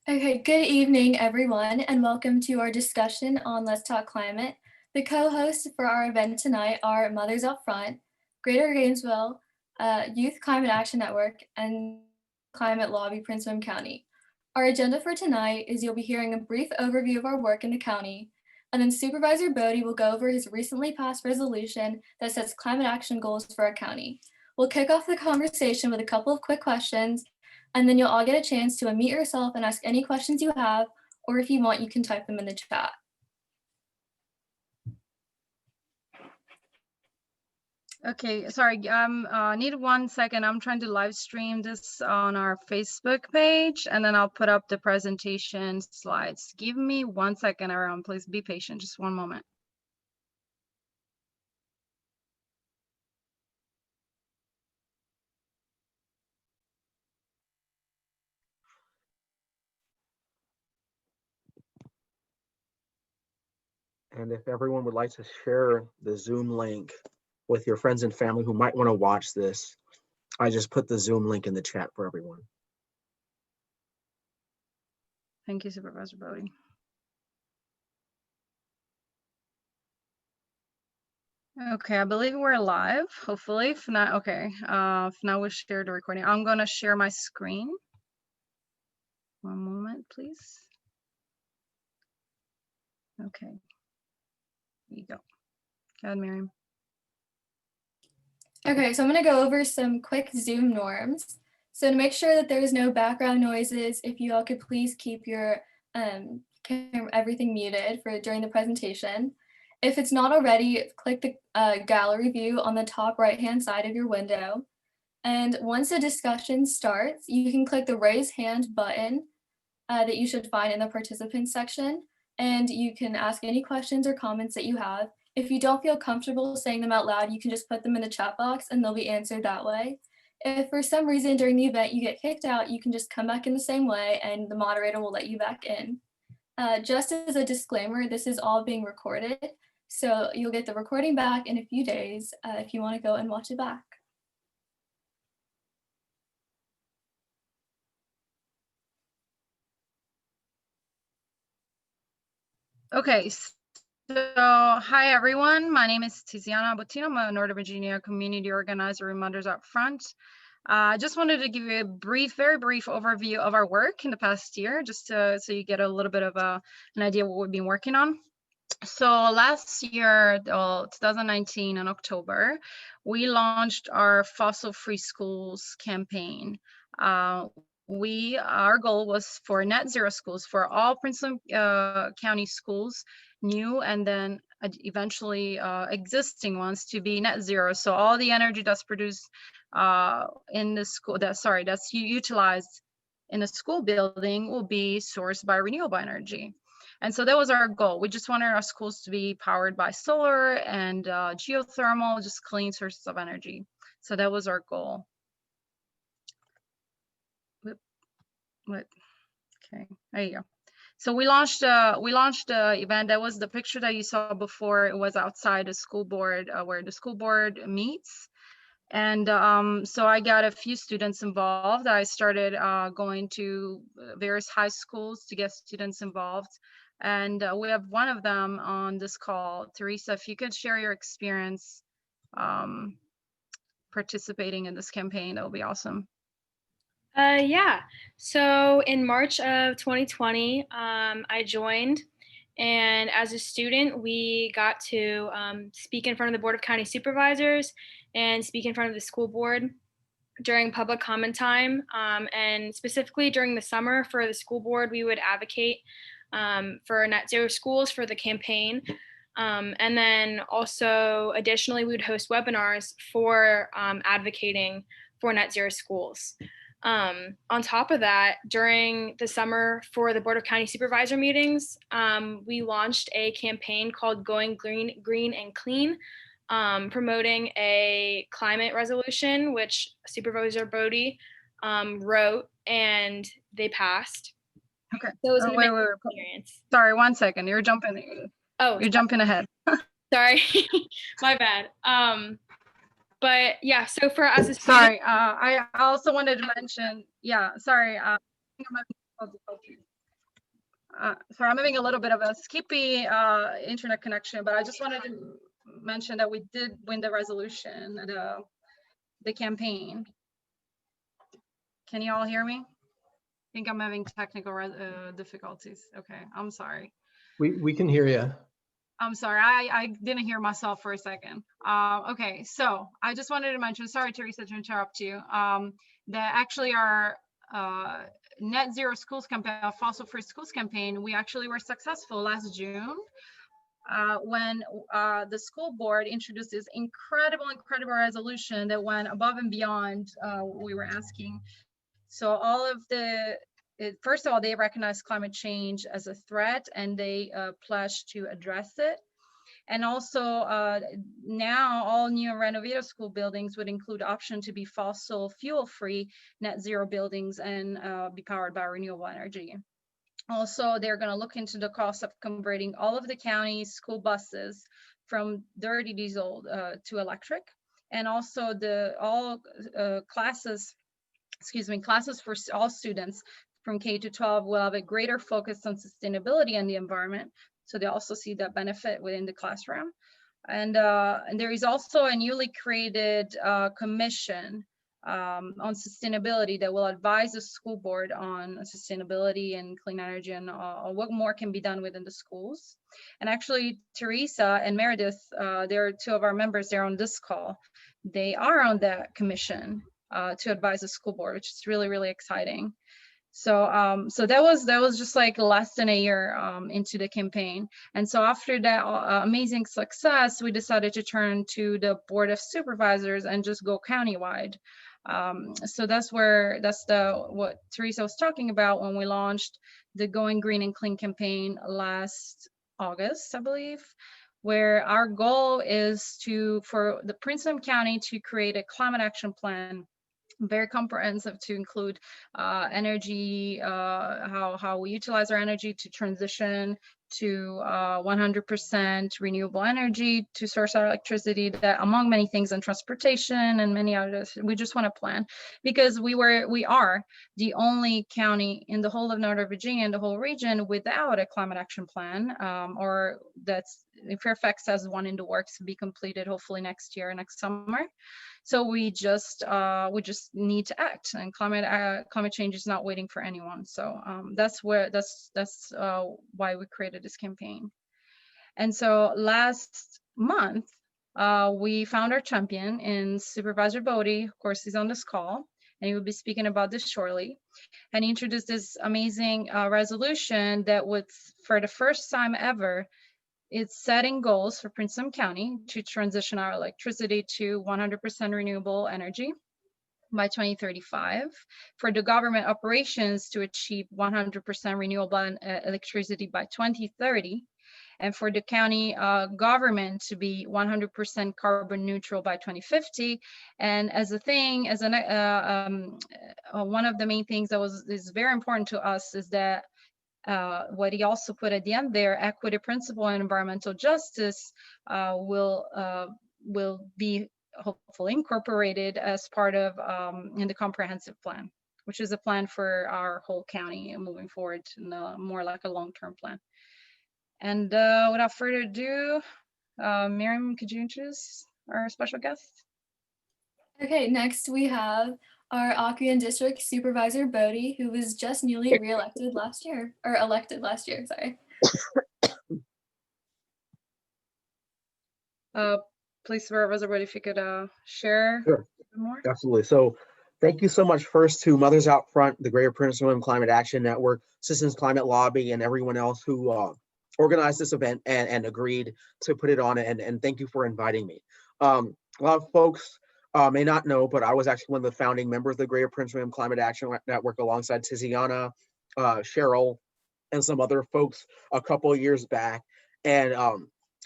Okay, good evening, everyone, and welcome to our discussion on Let's Talk Climate. The co-hosts for our event tonight are Mothers Up Front, Greater Gainesville, Youth Climate Action Network, and Climate Lobby, Prince William County. Our agenda for tonight is you'll be hearing a brief overview of our work in the county, and then Supervisor Boddye will go over his recently passed resolution that sets climate action goals for our county. We'll kick off the conversation with a couple of quick questions, and then you'll all get a chance to unmute yourself and ask any questions you have, or if you want, you can type them in the chat. Okay, sorry, need 1 second. I'm trying to live stream this on our Facebook page, and then I'll put up the presentation slides. Give me 1 second, everyone. Please be patient, just one moment. And if everyone would like to share the Zoom link with your friends and family who might want to watch this, I just put the Zoom link in the chat for everyone. Thank you, Supervisor Boddye. Okay, I believe we're live, hopefully. If not, okay. If not, we'll share the recording. I'm gonna share my screen. One moment, please. Okay, here you go. Go ahead, Miriam. Okay, so I'm going to go over some quick Zoom norms. So to make sure that there's no background noises, if you all could please keep your everything muted for during the presentation. If it's not already, click the gallery view on the top right-hand side of your window. And once the discussion starts, you can click the raise hand button that you should find in the participants section, and you can ask any questions or comments that you have. If you don't feel comfortable saying them out loud, you can just put them in the chat box and they'll be answered that way. If for some reason during the event you get kicked out, you can just come back in the same way and the moderator will let you back in. Just as a disclaimer, this is all being recorded, so you'll get the recording back in a few days if you want to go and watch it back. Okay, so hi everyone. My name is Tiziana Bottino. I'm a Northern Virginia community organizer in Mothers Up Front. I just wanted to give you a very brief overview of our work in the past year, just so you get a little bit of an idea of what we've been working on. So last year, 2019 in October, we launched our Fossil-Free Schools campaign. Our goal was for net zero schools for all Prince William County schools, new and then eventually existing ones, to be net zero. So all the energy that's produced in the school, that's utilized in a school building will be sourced by renewable energy. And so that was our goal. We just wanted our schools to be powered by solar and geothermal, just clean sources of energy. So that was our goal. Okay, there you go. So we launched the event. That was the picture that you saw before. It was outside the school board where the school board meets. And so I got a few students involved. I started going to various high schools to get students involved. And we have one of them on this call. Teresa, if you could share your experience participating in this campaign, that would be awesome. Yeah, so in March of 2020, I joined, and as a student, we got to speak in front of the Board of County Supervisors and speak in front of the school board during public comment time, and specifically during the summer for the school board, we would advocate for net zero schools for the campaign. And then also additionally, we would host webinars for advocating for net zero schools. On top of that, during the summer for the Board of County Supervisor meetings, we launched a campaign called Going Green and Clean, promoting a climate resolution, which Supervisor Boddye wrote, and they passed. Okay. So it was wait. experience. Sorry, 1 second. You're jumping. Oh, you're jumping ahead. Sorry, my bad. But yeah, so for as a student, sorry, I also wanted to mention, yeah, sorry. sorry, I'm having a little bit of a skippy internet connection, but I just wanted to mention that we did win the resolution, the campaign. Can you all hear me? I think I'm having technical difficulties. Okay, I'm sorry. We can hear you. I'm sorry, I didn't hear myself for a second. Okay, so I just wanted to mention, sorry, Teresa, to interrupt you, that actually our net zero schools campaign, fossil free schools campaign, we actually were successful last June when the school board introduced this incredible resolution that went above and beyond what we were asking. So all of first of all, they recognize climate change as a threat and they pledged to address it. And also now all new and renovated school buildings would include option to be fossil fuel free net zero buildings and be powered by renewable energy. Also, they're going to look into the cost of converting all of the county's school buses from dirty diesel to electric. And also all classes for all students from K to 12 will have a greater focus on sustainability and the environment. So they also see that benefit within the classroom. And there is also a newly created commission on sustainability that will advise the school board on sustainability and clean energy and what more can be done within the schools. And actually, Teresa and Meredith, they're two of our members there on this call. They are on that commission to advise the school board, which is really, really exciting. So so that was just like less than a year into the campaign. And so after that amazing success, we decided to turn to the Board of Supervisors and just go countywide. So that's what Teresa was talking about when we launched the Going Green and Clean campaign last August, I believe, where our goal is for the Prince William County to create a climate action plan, very comprehensive, to include energy, how we utilize our energy to transition to 100% renewable energy to source our electricity, that among many things, and transportation and many others. We just want to plan, because we are the only county in the whole of Northern Virginia and the whole region without a climate action plan, or Fairfax has one in the works to be completed hopefully next summer. So we just need to act, and climate change is not waiting for anyone. So that's why we created this campaign. And so last month we found our champion in Supervisor Boddye. Of course, he's on this call, and he will be speaking about this shortly. And he introduced this amazing resolution that would, for the first time ever, it's setting goals for Prince William County to transition our electricity to 100% renewable energy by 2035, for the government operations to achieve 100% renewable electricity by 2030, and for the county government to be 100% carbon neutral by 2050. And one of the main things that is very important to us is that what he also put at the end there, equity principle and environmental justice will be hopefully incorporated as part of in the comprehensive plan, which is a plan for our whole county moving forward, more like a long-term plan. And without further ado, Miriam, could you introduce our special guest? Okay, next we have our Occoquan District Supervisor Boddye, who was just newly elected last year, sorry. Please, Supervisor Boddye, if you could share Sure. more. Absolutely. So thank you so much first to Mothers Out Front, the Greater Prince William Climate Action Network, Citizens Climate Lobby, and everyone else who organized this event and agreed to put it on, and thank you for inviting me. A lot of folks may not know, but I was actually one of the founding members of the Greater Prince William Climate Action Network alongside Tiziana, Cheryl, and some other folks a couple of years back. And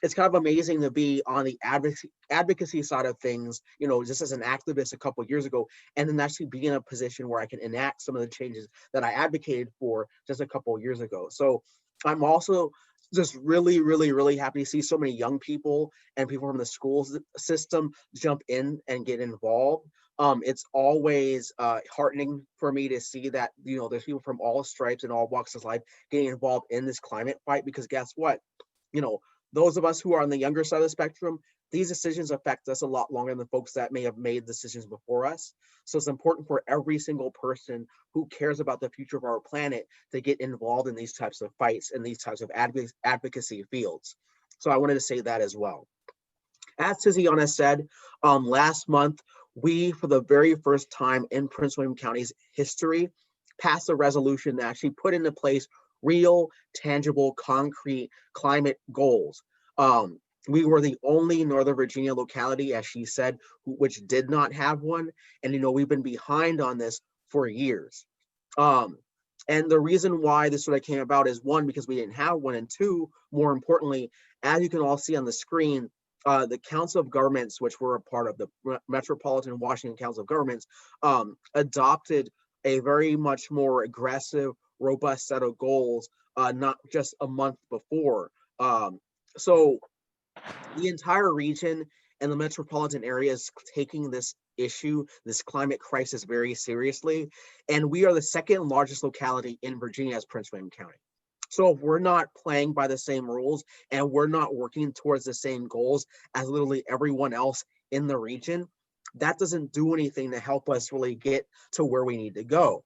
it's kind of amazing to be on the advocacy side of things, just as an activist a couple of years ago, and then actually be in a position where I can enact some of the changes that I advocated for just a couple of years ago. So I'm also just really, really, really happy to see so many young people and people from the school system jump in and get involved. It's always heartening for me to see that, there's people from all stripes and all walks of life getting involved in this climate fight, because guess what? Those of us who are on the younger side of the spectrum, these decisions affect us a lot longer than folks that may have made decisions before us. So it's important for every single person who cares about the future of our planet to get involved in these types of fights and these types of advocacy fields. So I wanted to say that as well. As Tiziana said, last month, we, for the very first time in Prince William County's history, passed a resolution that actually put into place real, tangible, concrete climate goals. We were the only Northern Virginia locality, as she said, which did not have one. And, we've been behind on this for years. And the reason why this sort of came about is, one, because we didn't have one, and two, more importantly, as you can all see on the screen, the Council of Governments, which were a part of the Metropolitan Washington Council of Governments, adopted a very much more aggressive, robust set of goals, not just a month before. So the entire region and the metropolitan area is taking this issue, this climate crisis, very seriously. And we are the second largest locality in Virginia as Prince William County. So if we're not playing by the same rules and we're not working towards the same goals as literally everyone else in the region, that doesn't do anything to help us really get to where we need to go.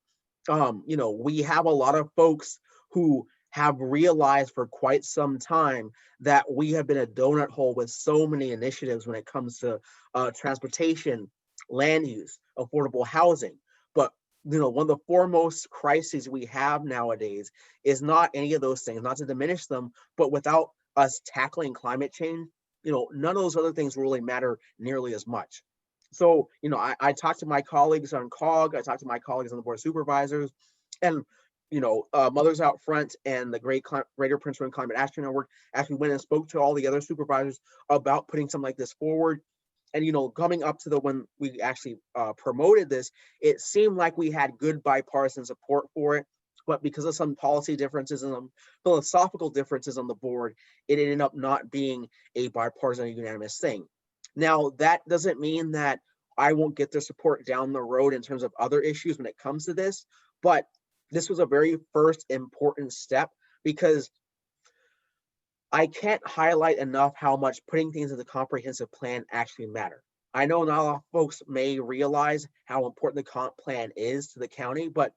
We have a lot of folks who have realized for quite some time that we have been a donut hole with so many initiatives when it comes to transportation, land use, affordable housing. But one of the foremost crises we have nowadays is not any of those things, not to diminish them, but without us tackling climate change, none of those other things really matter nearly as much. So, I talked to my colleagues on COG, I talked to my colleagues on the Board of Supervisors, and, Mothers Out Front and the Greater Prince William Climate Action Network actually went and spoke to all the other supervisors about putting something like this forward. And, coming up to when we actually promoted this, it seemed like we had good bipartisan support for it. But because of some policy differences and some philosophical differences on the board, it ended up not being a bipartisan unanimous thing. Now, that doesn't mean that I won't get their support down the road in terms of other issues when it comes to this. But this was a very first important step, because I can't highlight enough how much putting things in the comprehensive plan actually matter. I know not a lot of folks may realize how important the comp plan is to the county, but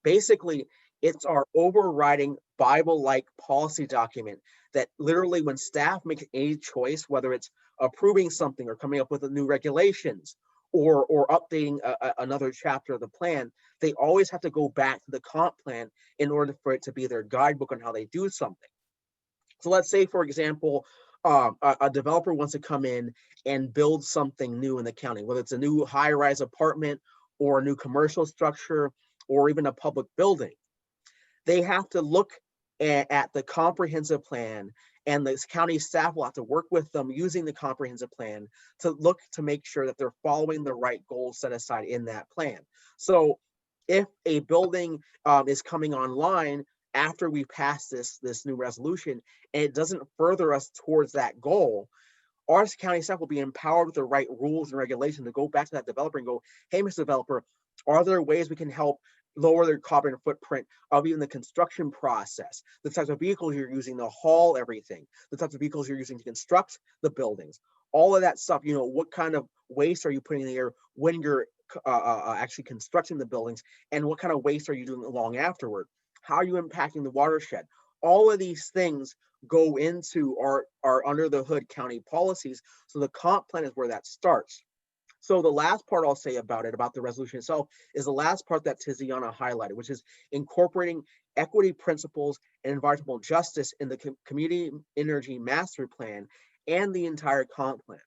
basically it's our overriding Bible-like policy document that literally, when staff makes any choice, whether it's approving something or coming up with new regulations or updating another chapter of the plan, they always have to go back to the comp plan in order for it to be their guidebook on how they do something. So let's say, for example, a developer wants to come in and build something new in the county, whether it's a new high-rise apartment or a new commercial structure or even a public building. They have to look at the comprehensive plan, and the county staff will have to work with them using the comprehensive plan to look to make sure that they're following the right goals set aside in that plan. So if a building is coming online after we pass this new resolution and it doesn't further us towards that goal, our county staff will be empowered with the right rules and regulations to go back to that developer and go, hey, Mr. Developer, are there ways we can help lower their carbon footprint of even the construction process, the types of vehicles you're using to haul everything, the types of vehicles you're using to construct the buildings, all of that stuff. What kind of waste are you putting in the air when you're actually constructing the buildings, and what kind of waste are you doing long afterward? How are you impacting the watershed? All of these things go into our under the hood county policies. So the comp plan is where that starts. So the last part I'll say about the resolution itself, is the last part that Tiziana highlighted, which is incorporating equity principles and environmental justice in the Community Energy Master Plan and the entire comp plan.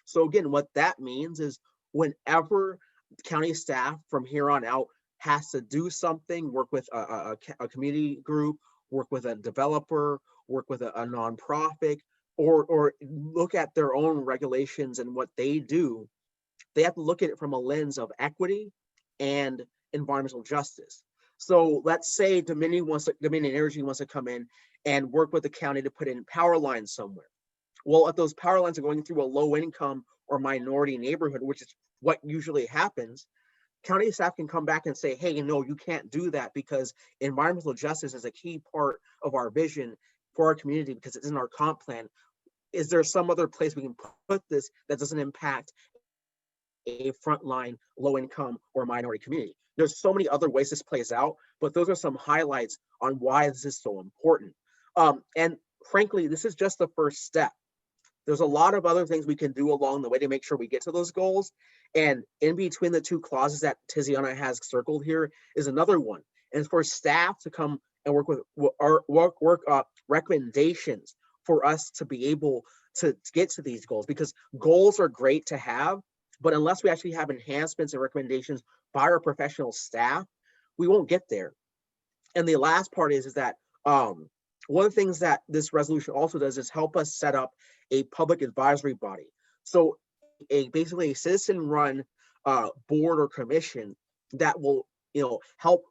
So again, what that means is whenever county staff from here on out has to do something, work with a community group, work with a developer, work with a nonprofit, or look at their own regulations and what they do, they have to look at it from a lens of equity and environmental justice. So let's say Dominion Energy wants to come in and work with the county to put in power lines somewhere. Well, if those power lines are going through a low income or minority neighborhood, which is what usually happens, county staff can come back and say, hey, no, you can't do that because environmental justice is a key part of our vision for our community because it's in our comp plan. Is there some other place we can put this that doesn't impact a frontline, low income, or minority community? There's so many other ways this plays out, but those are some highlights on why this is so important. And frankly, this is just the first step. There's a lot of other things we can do along the way to make sure we get to those goals. And in between the two clauses that Tiziana has circled here is another one. And it's for staff to come and work with recommendations for us to be able to get to these goals, because goals are great to have, but unless we actually have enhancements and recommendations by our professional staff, we won't get there. And the last part is that one of the things that this resolution also does is help us set up a public advisory body. So basically a citizen-run board or commission that will, help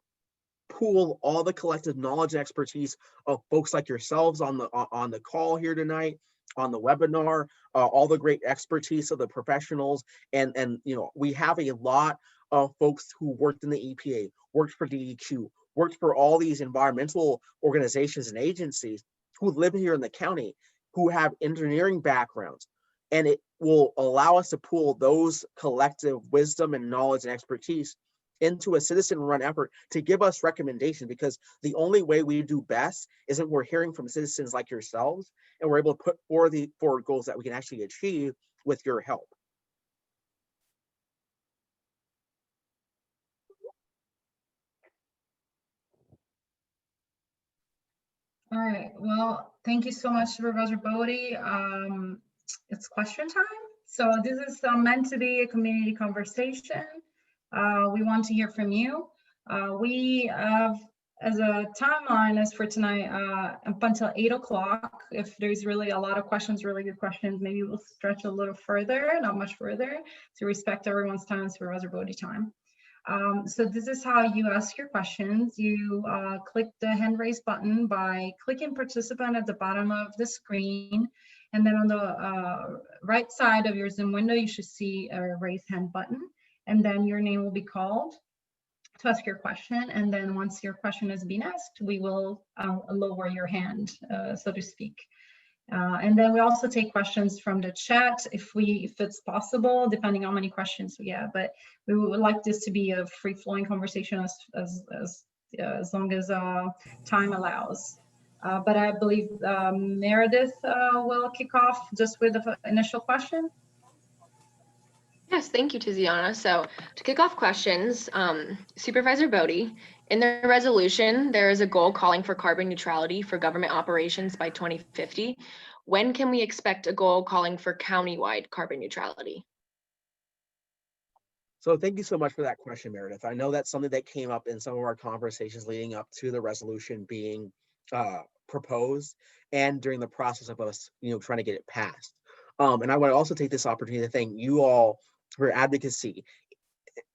pool all the collective knowledge and expertise of folks like yourselves on the call here tonight, on the webinar, all the great expertise of the professionals, and we have a lot of folks who worked in the EPA, worked for DEQ, worked for all these environmental organizations and agencies who live here in the county, who have engineering backgrounds, and it will allow us to pool those collective wisdom and knowledge and expertise into a citizen-run effort to give us recommendations, because the only way we do best is if we're hearing from citizens like yourselves and we're able to put forward goals that we can actually achieve with your help. All right, well, thank you so much, Supervisor Boddye. It's question time. So this is meant to be a community conversation. We want to hear from you. We have, as a timeline as for tonight, up until 8 o'clock. If there's really a lot of questions, really good questions, maybe we'll stretch a little further, not much further, to respect everyone's time, Supervisor Boddye time. So this is how you ask your questions. You click the hand raise button by clicking participant at the bottom of the screen. And then on the right side of your Zoom window, you should see a raise hand button. And then your name will be called to ask your question. And then once your question has been asked, we will lower your hand, so to speak. And then we also take questions from the chat if it's possible, depending on how many questions we have. But we would like this to be a free-flowing conversation as long as time allows. But I believe Meredith will kick off just with the initial question. Yes, thank you, Tiziana. So to kick off questions, Supervisor Boddye, in the resolution, there is a goal calling for carbon neutrality for government operations by 2050. When can we expect a goal calling for countywide carbon neutrality? So thank you so much for that question, Meredith. I know that's something that came up in some of our conversations leading up to the resolution being proposed and during the process of us, trying to get it passed. And I want to also take this opportunity to thank you all for advocacy.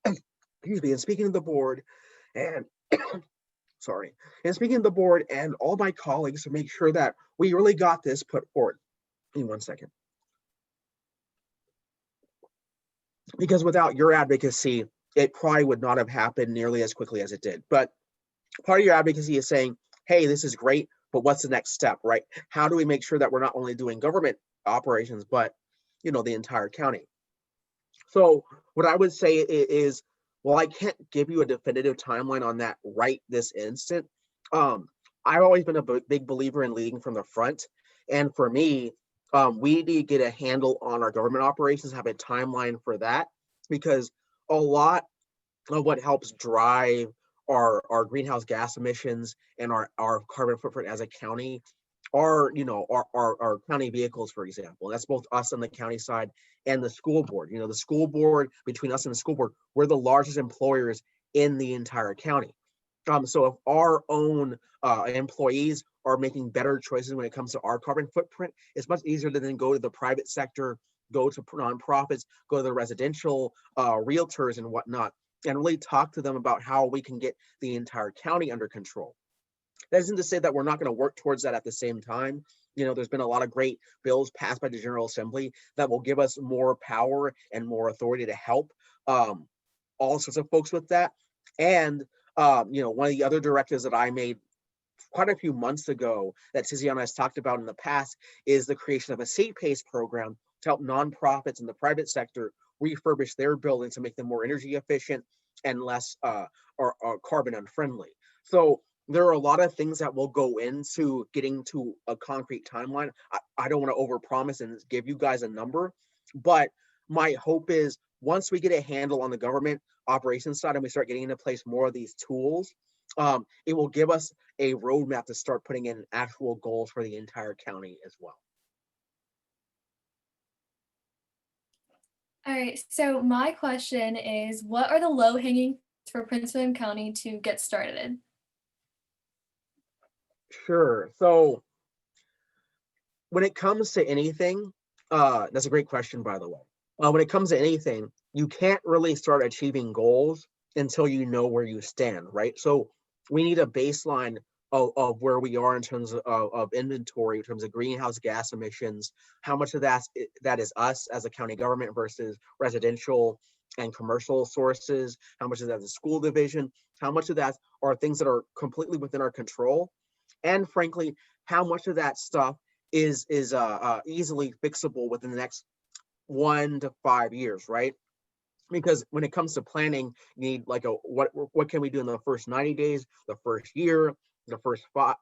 Excuse me, and speaking of the board and sorry, and speaking of the board and all my colleagues to make sure that we really got this put forward. Give me 1 second. Because without your advocacy, it probably would not have happened nearly as quickly as it did. But part of your advocacy is saying, hey, this is great, but what's the next step, right? How do we make sure that we're not only doing government operations, but the entire county? So what I would say is, well, I can't give you a definitive timeline on that right this instant. I've always been a big believer in leading from the front. And for me, we need to get a handle on our government operations, have a timeline for that, because a lot of what helps drive our greenhouse gas emissions and our carbon footprint as a county are, our county vehicles, for example. That's both us on the county side and the school board. The school board, between us and the school board, we're the largest employers in the entire county. So if our own employees are making better choices when it comes to our carbon footprint, it's much easier to then go to the private sector, go to nonprofits, go to the residential realtors and whatnot, and really talk to them about how we can get the entire county under control. That isn't to say that we're not going to work towards that at the same time, You know, there's been a lot of great bills passed by the General Assembly that will give us more power and more authority to help all sorts of folks with that. And you know, one of the other directives that I made quite a few months ago that Tiziana has talked about in the past is the creation of a seat pace program to help nonprofits in the private sector refurbish their buildings to make them more energy efficient and less or carbon unfriendly. So there are a lot of things that will go into getting to a concrete timeline. I don't want to overpromise and give you guys a number, but my hope is once we get a handle on the government operations side and we start getting into place more of these tools, it will give us a roadmap to start putting in actual goals for the entire county as well. All right, so my question is, what are the low-hanging fruits for Prince William County to get started? Sure. So when it comes to anything, that's a great question, by the way. When it comes to anything, you can't really start achieving goals until you know where you stand, right? So we need a baseline of where we are in terms of inventory, in terms of greenhouse gas emissions, how much of that is us as a county government versus residential and commercial sources, how much of that is school division, how much of that are things that are completely within our control, and frankly, how much of that stuff is easily fixable within the next 1 to 5 years, right? Because when it comes to planning, you need like what can we do in the first 90 days, the first year, the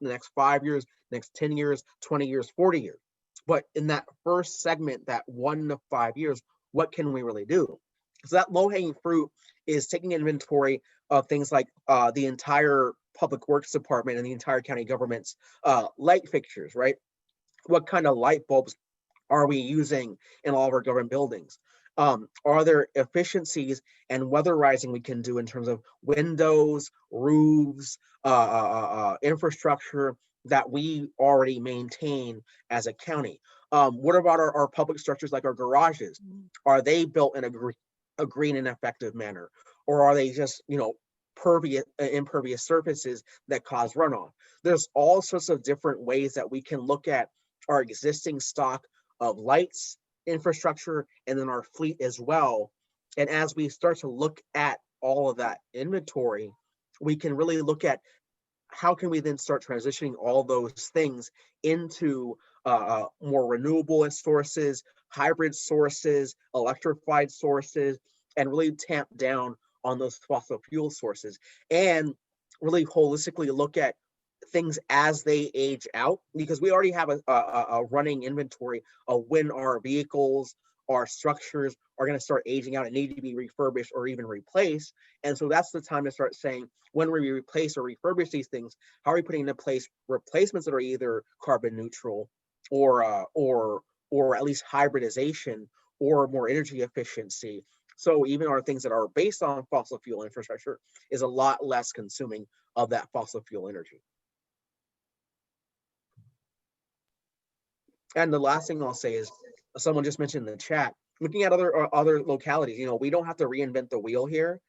next 5 years, next 10 years, 20 years, 40 years. But in that first segment, that 1 to 5 years, what can we really do? So that low-hanging fruit is taking inventory of things like the entire public works department and the entire county government's light fixtures, right? What kind of light bulbs are we using in all of our government buildings? Are there efficiencies and weatherizing we can do in terms of windows, roofs, infrastructure that we already maintain as a county? What about our public structures like our garages? Are they built in a green and effective manner? Or are they just, you know, impervious surfaces that cause runoff? There's all sorts of different ways that we can look at our existing stock of lights, infrastructure, and then our fleet as well. And as we start to look at all of that inventory, we can really look at how can we then start transitioning all those things into more renewable sources, hybrid sources, electrified sources, and really tamp down on those fossil fuel sources and really holistically look at things as they age out, because we already have a running inventory of when our vehicles, our structures are going to start aging out and need to be refurbished or even replaced. And so that's the time to start saying, when we replace or refurbish these things, how are we putting into place replacements that are either carbon neutral or at least hybridization or more energy efficiency. So even our things that are based on fossil fuel infrastructure is a lot less consuming of that fossil fuel energy. And the last thing I'll say is, someone just mentioned in the chat, looking at other localities, you know, we don't have to reinvent the wheel here.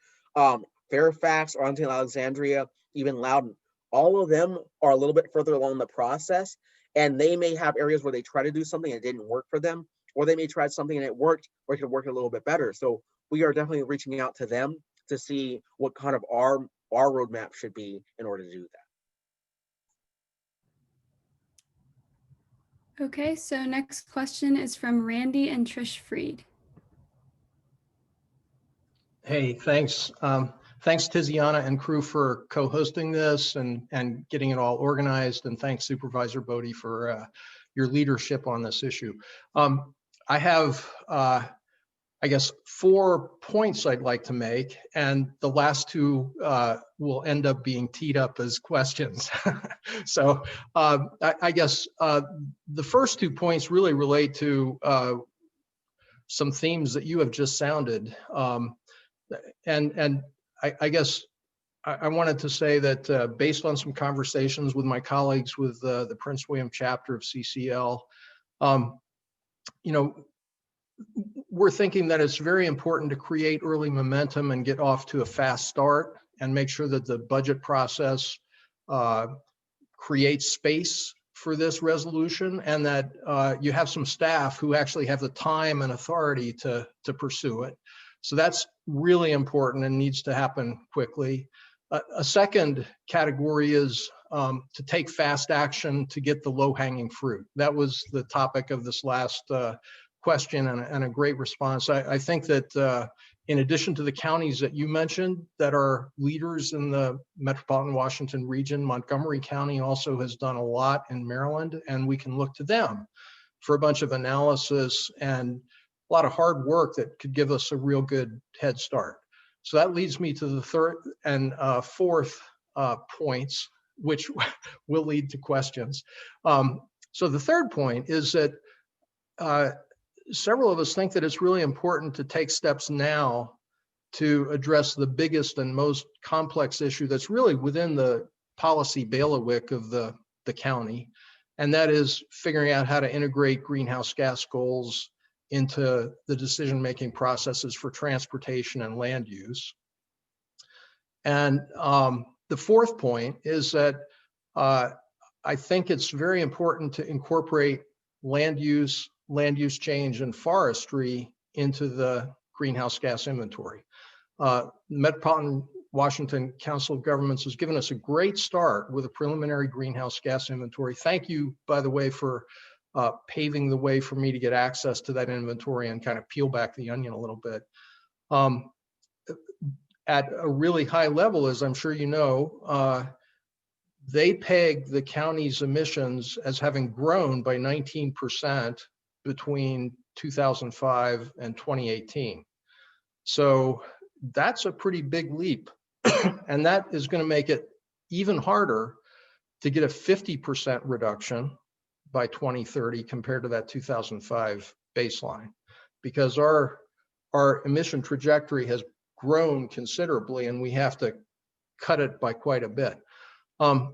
Fairfax, Arlington, Alexandria, even Loudoun, all of them are a little bit further along the process, and they may have areas where they try to do something and it didn't work for them, or they may try something and it worked, or it could work a little bit better. So we are definitely reaching out to them to see what kind of our roadmap should be in order to do that. Okay, so next question is from Randy and Trish Freed. Hey, thanks. Thanks Tiziana and crew for co-hosting this and getting it all organized. And thanks Supervisor Boddye for your leadership on this issue. I have, I guess, 4 points I'd like to make, and the last 2 will end up being teed up as questions. So I guess the first 2 points really relate to some themes that you have just sounded. And I guess I wanted to say that based on some conversations with my colleagues with the Prince William chapter of CCL, you know, we're thinking that it's very important to create early momentum and get off to a fast start and make sure that the budget process creates space for this resolution, and that you have some staff who actually have the time and authority to pursue it. So that's really important and needs to happen quickly. A second category is to take fast action to get the low-hanging fruit. That was the topic of this last question, and a great response. I think that in addition to the counties that you mentioned that are leaders in the metropolitan Washington region, Montgomery County also has done a lot in Maryland, and we can look to them for a bunch of analysis and a lot of hard work that could give us a real good head start. So that leads me to the third and fourth points, which will lead to questions. So the third point is that several of us think that it's really important to take steps now to address the biggest and most complex issue that's really within the policy bailiwick of the county, and that is figuring out how to integrate greenhouse gas goals into the decision-making processes for transportation and land use. And the fourth point is that I think it's very important to incorporate land use change, and forestry into the greenhouse gas inventory. Metropolitan Washington Council of Governments has given us a great start with a preliminary greenhouse gas inventory. Thank you, by the way, for paving the way for me to get access to that inventory and kind of peel back the onion a little bit. At a really high level, as I'm sure you know, they peg the county's emissions as having grown by 19% between 2005 and 2018. So that's a pretty big leap. And that is going to make it even harder to get a 50% reduction by 2030 compared to that 2005 baseline, because our emission trajectory has grown considerably and we have to cut it by quite a bit. I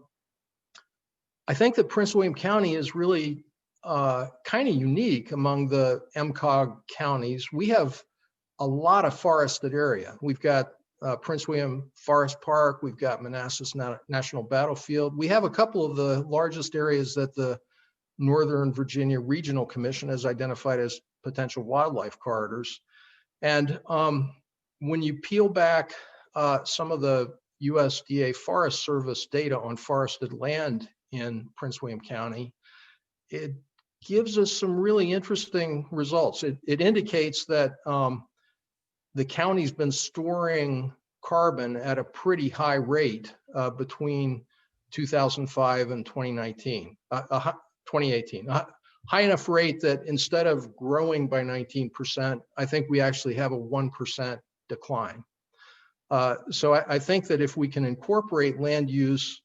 think that Prince William County is really kind of unique among the MCOG counties. We have a lot of forested area. We've got Prince William Forest Park, we've got Manassas National Battlefield. We have a couple of the largest areas that the Northern Virginia Regional Commission has identified as potential wildlife corridors. And when you peel back some of the USDA Forest Service data on forested land in Prince William County, it gives us some really interesting results. It indicates that the county's been storing carbon at a pretty high rate between 2005 and 2018. High enough rate that instead of growing by 19%, I think we actually have a 1% decline. So I think that if we can incorporate land use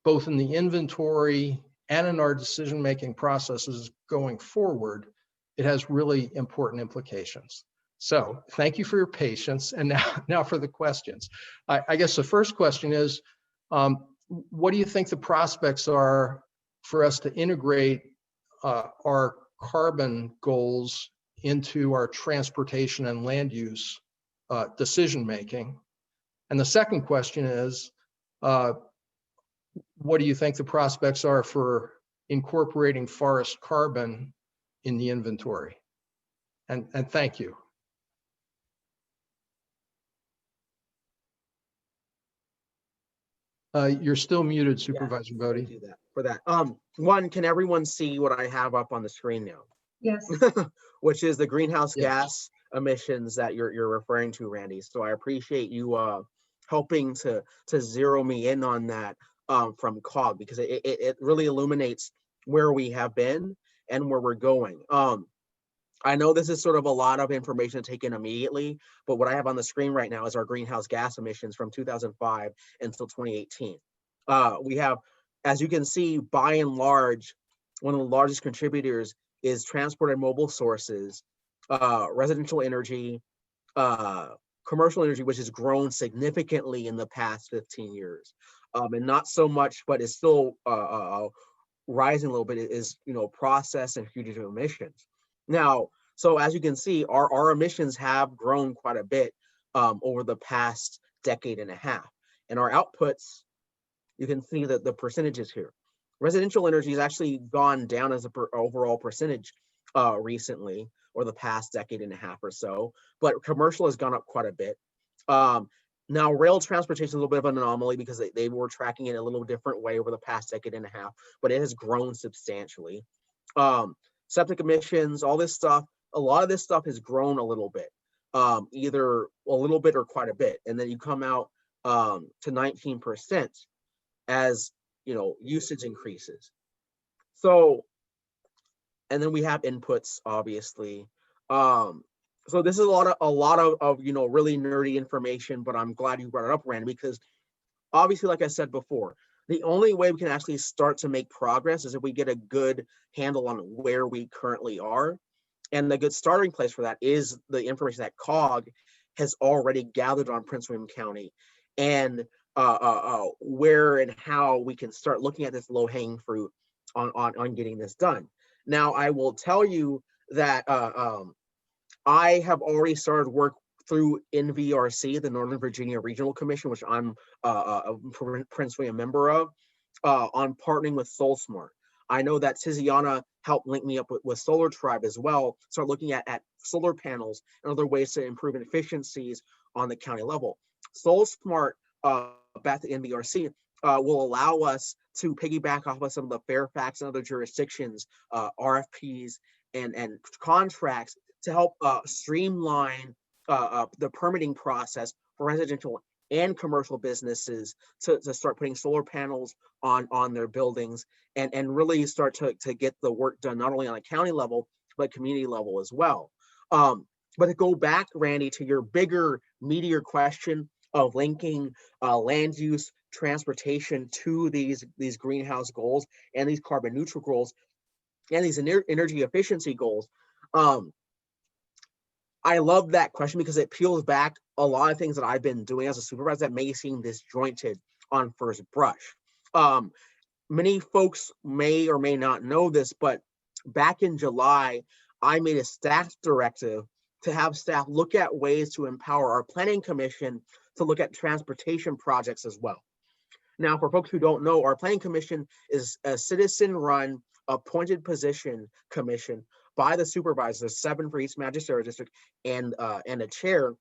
both in the inventory and in our decision-making processes going forward, it has really important implications. So thank you for your patience. And now for the questions. I guess the first question is, what do you think the prospects are for us to integrate our carbon goals into our transportation and land use decision-making? And the second question is, what do you think the prospects are for incorporating forest carbon in the inventory? And thank you. You're still muted, Supervisor Boddye. Do that for that. One, can everyone see what I have up on the screen now? Yes. Which is the greenhouse Yes. gas emissions that you're referring to, Randy. So I appreciate you helping to zero me in on that from COG, because it really illuminates where we have been and where we're going. I know this is sort of a lot of information to take in immediately, but what I have on the screen right now is our greenhouse gas emissions from 2005 until 2018. We have, as you can see, by and large, one of the largest contributors is transport and mobile sources, residential energy, commercial energy, which has grown significantly in the past 15 years. And not so much, but it's still rising a little bit, is, process and fugitive emissions. Now, so as you can see, our emissions have grown quite a bit over the past decade and a half. And our outputs, you can see that the percentages here. Residential energy has actually gone down as a overall percentage recently, or the past decade and a half or so, but commercial has gone up quite a bit. Now, rail transportation is a little bit of an anomaly because they were tracking it a little different way over the past decade and a half, but it has grown substantially. Septic emissions, all this stuff, a lot of this stuff has grown a little bit, either a little bit or quite a bit. And then you come out to 19% as, usage increases. So, and then we have inputs, obviously. So this is a lot of really nerdy information, but I'm glad you brought it up, Randy, because obviously, like I said before, the only way we can actually start to make progress is if we get a good handle on where we currently are. And the good starting place for that is the information that COG has already gathered on Prince William County, and where and how we can start looking at this low-hanging fruit on getting this done. Now, I will tell you that I have already started work through NVRC, the Northern Virginia Regional Commission, which I'm a Prince William member of, on partnering with SoulSmart. I know that Tiziana helped link me up with Solar Tribe as well, start looking at solar panels and other ways to improve efficiencies on the county level. SoulSmart, back to NVRC, will allow us to piggyback off of some of the Fairfax and other jurisdictions, RFPs and contracts to help streamline the permitting process for residential and commercial businesses to start putting solar panels on their buildings and really start to get the work done, not only on a county level, but community level as well. But to go back, Randy, to your bigger, meatier question of linking land use, transportation to these greenhouse goals and these carbon neutral goals and these energy efficiency goals. I love that question because it peels back a lot of things that I've been doing as a supervisor that may seem disjointed on first brush. Many folks may or may not know this, but back in July, I made a staff directive to have staff look at ways to empower our planning commission to look at transportation projects as well. Now, for folks who don't know, our planning commission is a citizen-run, appointed position commission by the supervisor, 7 for each magisterial district, and a chair,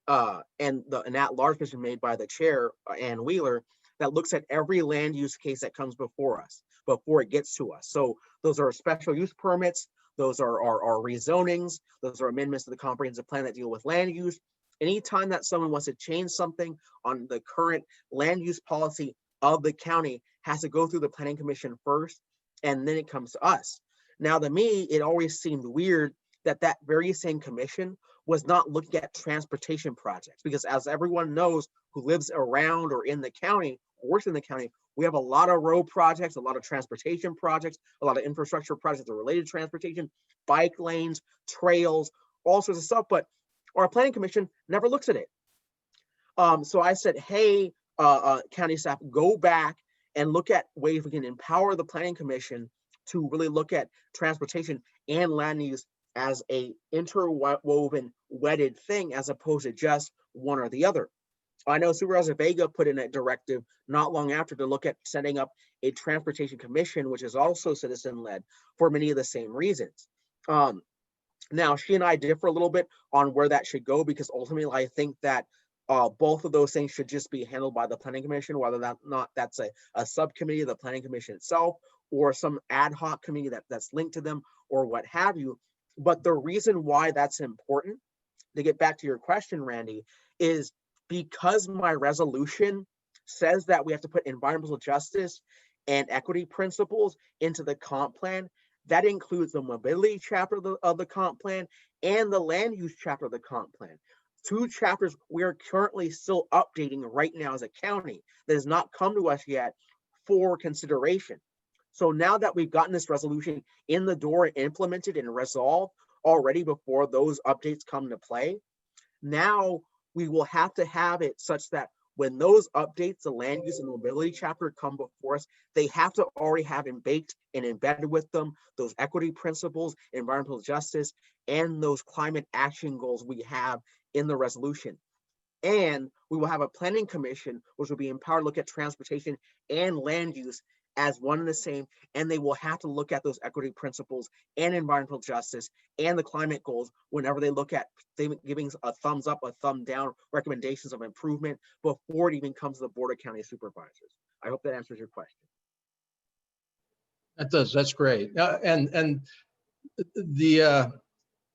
and an at-large position made by the chair, Ann Wheeler, that looks at every land use case that comes before us, before it gets to us. So those are special use permits, those are rezonings, those are amendments to the comprehensive plan that deal with land use. Anytime that someone wants to change something on the current land use policy of the county, has to go through the planning commission first, and then it comes to us. Now, to me, it always seemed weird that that very same commission was not looking at transportation projects, because as everyone knows who lives around or in the county, or works in the county, we have a lot of road projects, a lot of transportation projects, a lot of infrastructure projects that are related to transportation, bike lanes, trails, all sorts of stuff, but our planning commission never looks at it. So I said, hey, county staff, go back and look at ways we can empower the planning commission to really look at transportation and land use as a interwoven, wedded thing, as opposed to just one or the other. I know Supervisor Vega put in a directive not long after to look at setting up a transportation commission, which is also citizen-led, for many of the same reasons. Now, she and I differ a little bit on where that should go, because ultimately I think that both of those things should just be handled by the planning commission, whether that's a subcommittee of the planning commission itself, or some ad hoc committee that's linked to them, or what have you. But the reason why that's important, to get back to your question, Randy, is because my resolution says that we have to put environmental justice and equity principles into the comp plan. That includes the mobility chapter of the comp plan and the land use chapter of the comp plan. 2 chapters we are currently still updating right now as a county that has not come to us yet for consideration. So now that we've gotten this resolution in the door, implemented and resolved already before those updates come to play, now we will have to have it such that when those updates, the land use and mobility chapter, come before us, they have to already have baked and embedded with them those equity principles, environmental justice, and those climate action goals we have in the resolution. And we will have a planning commission, which will be empowered to look at transportation and land use as one and the same, and they will have to look at those equity principles and environmental justice and the climate goals whenever they look at giving a thumbs up, a thumb down, recommendations of improvement before it even comes to the Board of County Supervisors. I hope that answers your question. That does. That's great. And the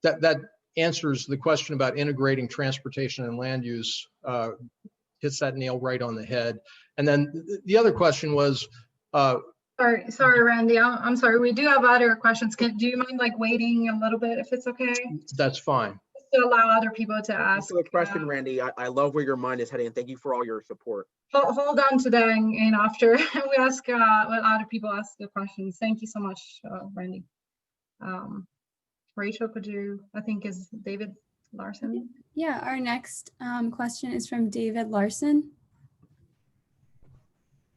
that answers the question about integrating transportation and land use. Hits that nail right on the head. And then the other question was. Sorry, Randy. I'm sorry. We do have other questions. Do you mind like waiting a little bit if it's okay? That's fine. To allow other people to ask. Thanks for the question, Randy. I love where your mind is heading, and thank you for all your support. Hold on to that, and after we ask, let other people ask the questions. Thank you so much, Randy. Rachel, could you? I think is David Larson. Yeah, our next question is from David Larson.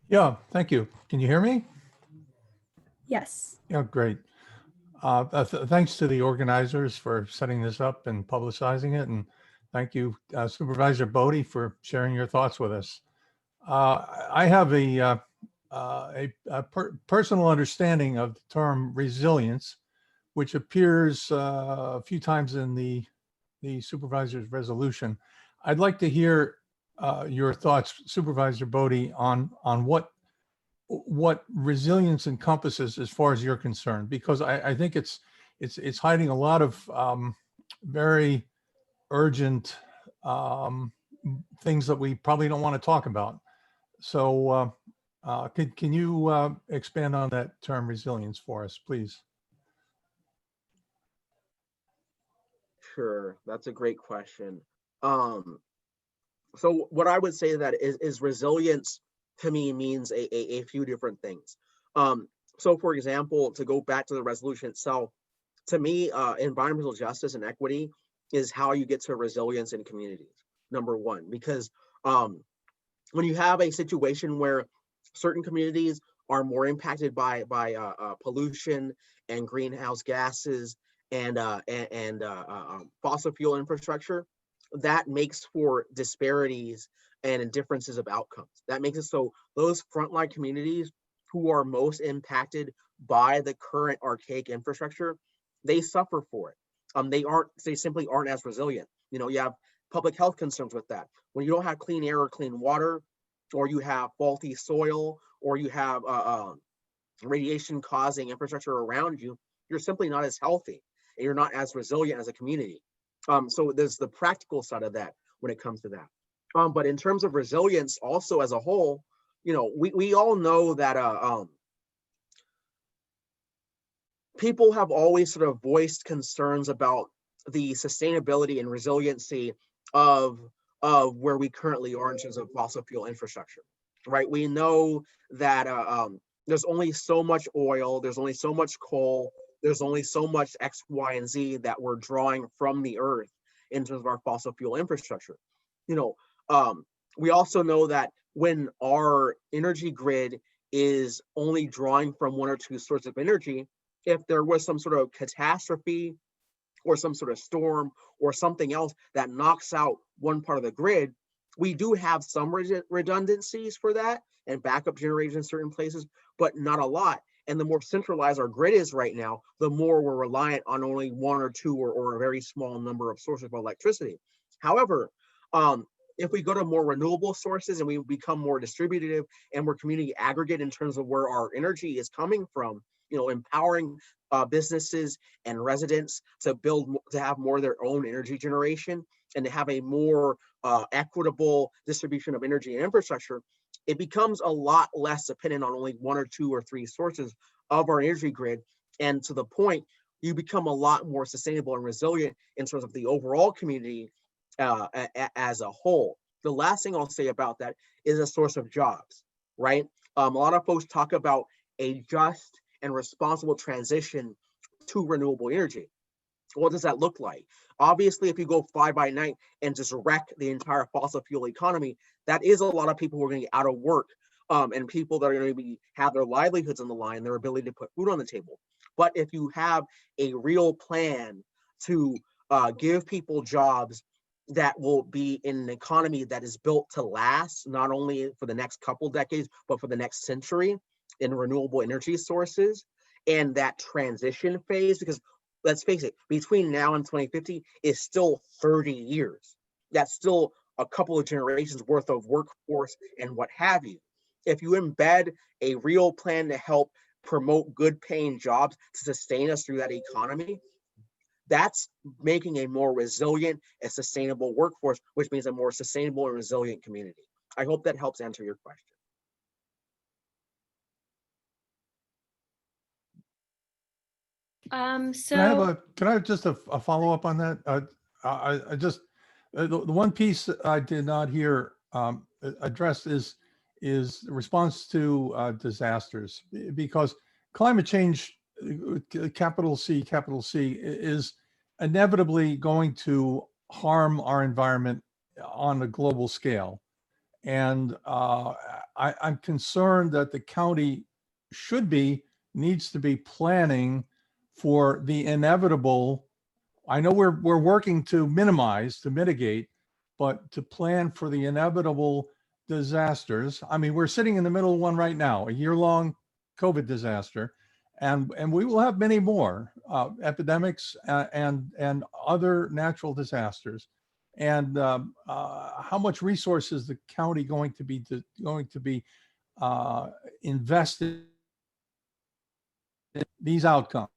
Yeah, thank you. Can you hear me? Yes. Yeah, great. Thanks to the organizers for setting this up and publicizing it. And thank you, Supervisor Boddye, for sharing your thoughts with us. I have a personal understanding of the term resilience, which appears a few times in the supervisor's resolution. I'd like to hear your thoughts, Supervisor Boddye, on what resilience encompasses as far as you're concerned, because I think it's hiding a lot of very urgent things that we probably don't want to talk about. So can you expand on that term resilience for us, please? Sure, that's a great question. So what I would say that is resilience to me means a few different things. So for example, to go back to the resolution itself, to me, environmental justice and equity is how you get to resilience in communities, number one, because when you have a situation where certain communities are more impacted by pollution and greenhouse gases and fossil fuel infrastructure, that makes for disparities and differences of outcomes. That makes it so those frontline communities who are most impacted by the current archaic infrastructure, they suffer for it. They simply aren't as resilient. You know, you have public health concerns with that. When you don't have clean air or clean water, or you have faulty soil, or you have radiation causing infrastructure around you, you're simply not as healthy and you're not as resilient as a community. So there's the practical side of that when it comes to that. But in terms of resilience also as a whole, you know, we all know that people have always sort of voiced concerns about the sustainability and resiliency of where we currently are in terms of fossil fuel infrastructure, right? We know that there's only so much oil, there's only so much coal, there's only so much X, Y, and Z that we're drawing from the earth in terms of our fossil fuel infrastructure. You know, we also know that when our energy grid is only drawing from one or two sources of energy, if there was some sort of catastrophe or some sort of storm or something else that knocks out one part of the grid, we do have some redundancies for that and backup generators in certain places, but not a lot. And the more centralized our grid is right now, the more we're reliant on only one or two or a very small number of sources of electricity. However, if we go to more renewable sources and we become more distributive and we're community aggregate in terms of where our energy is coming from, you know, empowering businesses and residents to have more of their own energy generation and to have a more equitable distribution of energy and infrastructure, it becomes a lot less dependent on only one or two or three sources of our energy grid. And to the point, you become a lot more sustainable and resilient in terms of the overall community as a whole. The last thing I'll say about that is a source of jobs, right? A lot of folks talk about a just and responsible transition to renewable energy. What does that look like? Obviously, if you go fly by night and just wreck the entire fossil fuel economy, that is a lot of people who are going to get out of work and people that are going to have their livelihoods on the line, their ability to put food on the table. But if you have a real plan to give people jobs that will be in an economy that is built to last, not only for the next couple decades, but for the next century, in renewable energy sources and that transition phase, because let's face it, between now and 2050 is still 30 years. That's still a couple of generations worth of workforce and what have you. If you embed a real plan to help promote good paying jobs to sustain us through that economy, that's making a more resilient and sustainable workforce, which means a more sustainable and resilient community. I hope that helps answer your question. Can I have just a follow-up on that? I just, the one piece I did not hear addressed is the response to disasters, because climate change, capital C, is inevitably going to harm our environment on a global scale. And I'm concerned that the county needs to be planning for the inevitable. I know we're working to mitigate, but to plan for the inevitable disasters. I mean, we're sitting in the middle of one right now, a year-long COVID disaster, and we will have many more epidemics and other natural disasters. And how much resources the county going to be invested in these outcomes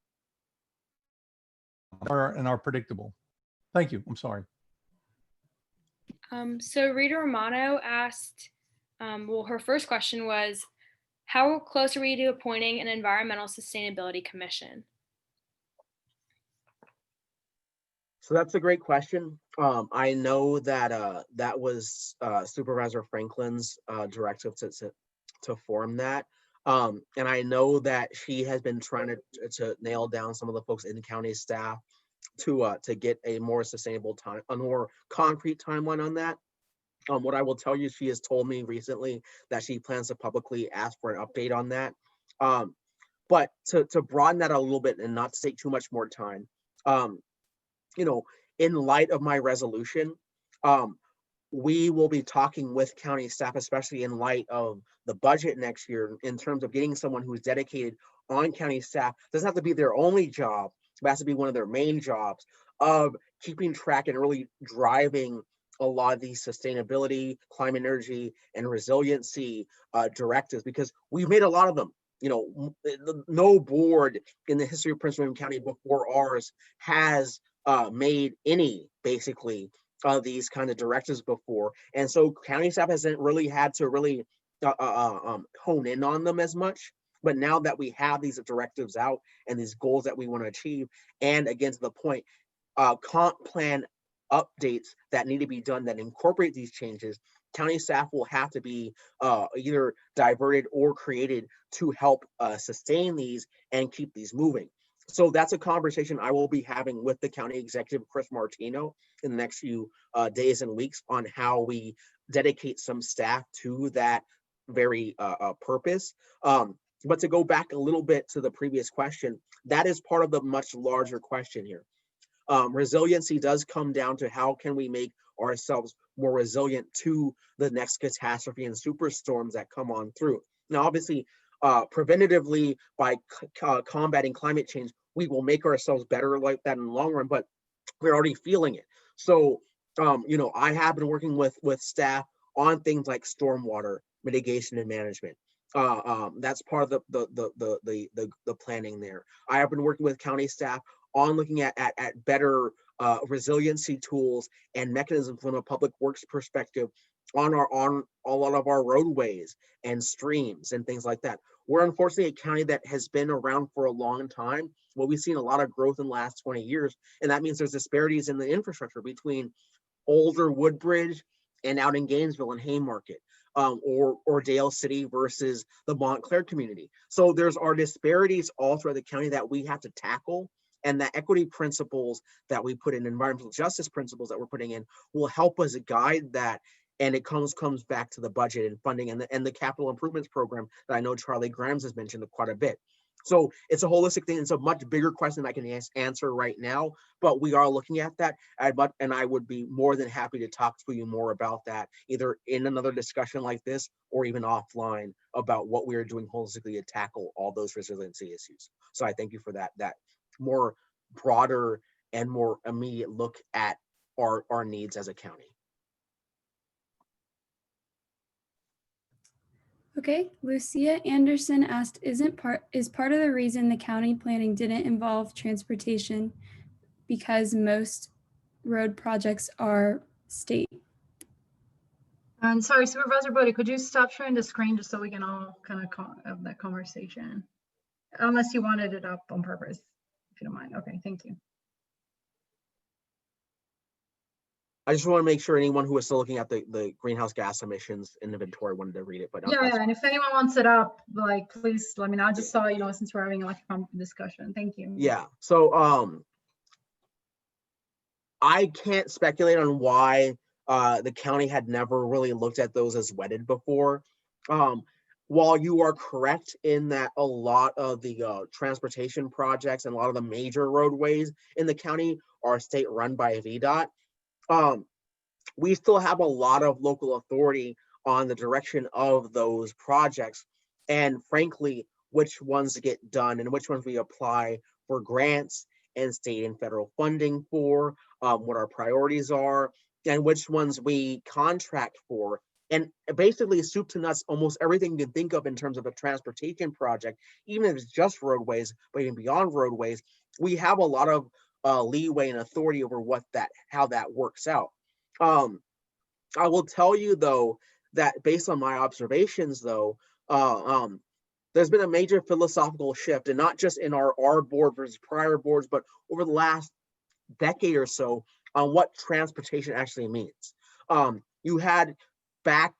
are predictable. Thank you. I'm sorry. So Rita Romano asked, well, her first question was, how close are we to appointing an environmental sustainability commission? So that's a great question. I know that that was Supervisor Franklin's directive to form that. And I know that she has been trying to nail down some of the folks in county staff to get a more sustainable a more concrete timeline on that. What I will tell you, she has told me recently that she plans to publicly ask for an update on that. But to broaden that a little bit and not to take too much more time, you know, in light of my resolution, we will be talking with county staff, especially in light of the budget next year, in terms of getting someone who's dedicated on county staff. Doesn't have to be their only job, but has to be one of their main jobs of keeping track and really driving a lot of these sustainability, climate, energy, and resiliency directives, because we've made a lot of them. You know, no board in the history of Prince William County before ours has made any, basically, these kind of directives before. And so county staff hasn't really had to really hone in on them as much. But now that we have these directives out and these goals that we want to achieve, and again, to the point, comp plan updates that need to be done that incorporate these changes, county staff will have to be either diverted or created to help sustain these and keep these moving. So that's a conversation I will be having with the county executive, Chris Martino, in the next few days and weeks on how we dedicate some staff to that very purpose. But to go back a little bit to the previous question, that is part of the much larger question here. Resiliency does come down to how can we make ourselves more resilient to the next catastrophe and superstorms that come on through. Now, obviously, preventatively by combating climate change, we will make ourselves better like that in the long run, but we're already feeling it. So, you know, I have been working with staff on things like stormwater mitigation and management. That's part of the planning there. I have been working with county staff on looking at better resiliency tools and mechanisms from a public works perspective on a lot of our roadways and streams and things like that. We're unfortunately a county that has been around for a long time. Well, we've seen a lot of growth in the last 20 years, and that means there's disparities in the infrastructure between older Woodbridge and out in Gainesville and Haymarket, or Dale City versus the Montclair community. So there's our disparities all throughout the county that we have to tackle, and the equity principles that we put in, environmental justice principles that we're putting in, will help us guide that. And it comes back to the budget and funding and the capital improvements program that I know Charlie Grimes has mentioned quite a bit. So it's a holistic thing. It's a much bigger question I can answer right now, but we are looking at that. And I would be more than happy to talk to you more about that, either in another discussion like this or even offline about what we are doing holistically to tackle all those resiliency issues. So I thank you for that more broader and more immediate look at our needs as a county. Okay, Lucia Anderson asked, is part of the reason the county planning didn't involve transportation because most road projects are state? And sorry, Supervisor Boddye, could you stop sharing the screen just so we can all kind of have that conversation? Unless you wanted it up on purpose, if you don't mind. Okay, thank you. I just want to make sure anyone who is still looking at the greenhouse gas emissions inventory wanted to read it, but Yeah, and if anyone wants it up, like, please let me know. I just saw, since we're having like a discussion. Thank you. Yeah, so I can't speculate on why the county had never really looked at those as wetted before. While you are correct in that a lot of the transportation projects and a lot of the major roadways in the county are state run by VDOT, we still have a lot of local authority on the direction of those projects, and frankly, which ones get done and which ones we apply for grants and state and federal funding for, what our priorities are, and which ones we contract for. And basically, soup to nuts, almost everything you can think of in terms of a transportation project, even if it's just roadways, but even beyond roadways, we have a lot of leeway and authority over how that works out. I will tell you though that based on my observations though, there's been a major philosophical shift, and not just in our board versus prior boards, but over the last decade or so on what transportation actually means. You had back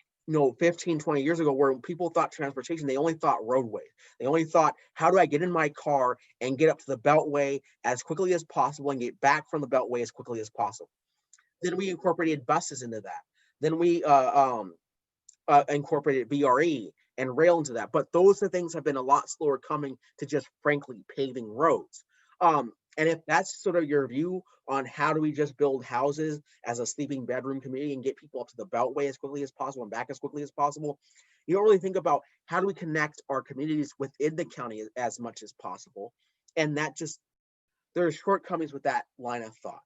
15, 20 years ago where people thought transportation, they only thought roadway. They only thought, how do I get in my car and get up to the beltway as quickly as possible and get back from the beltway as quickly as possible. Then we incorporated buses into that. Then we incorporated BRE and rail into that. But those things have been a lot slower coming to just frankly paving roads. And if that's sort of your view on how do we just build houses as a sleeping bedroom community and get people up to the beltway as quickly as possible and back as quickly as possible, you don't really think about how do we connect our communities within the county as much as possible. And that just, there are shortcomings with that line of thought.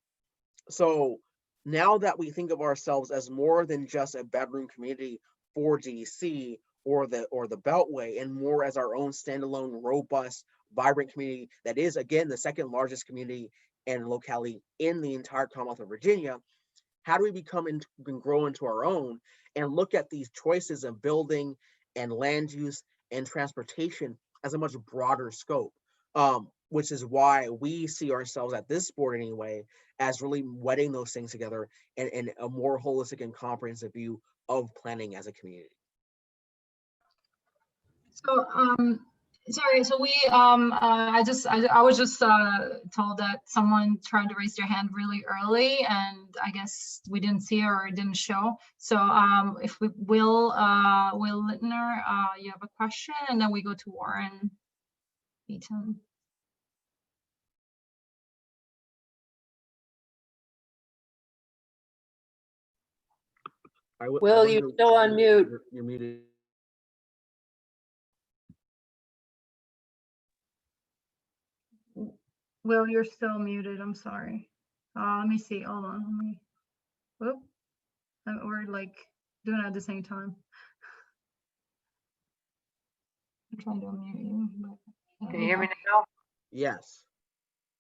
So now that we think of ourselves as more than just a bedroom community for DC or the Beltway, and more as our own standalone, robust, vibrant community that is, again, the second largest community and locality in the entire Commonwealth of Virginia, how do we become and grow into our own and look at these choices of building and land use and transportation as a much broader scope, which is why we see ourselves at this board anyway as really wedding those things together and a more holistic and comprehensive view of planning as a community. So sorry, so we I was just told that someone tried to raise their hand really early, and I guess we didn't see her or it didn't show. So if we Will Littner, you have a question, and then we go to Warren Beaton. Will, you're still on mute. You're muted. Will, you're still muted. I'm sorry. Let me see. Hold on. Whoop. We're like doing it at the same time. I'm trying to unmute you. But Can you hear me now? Yes.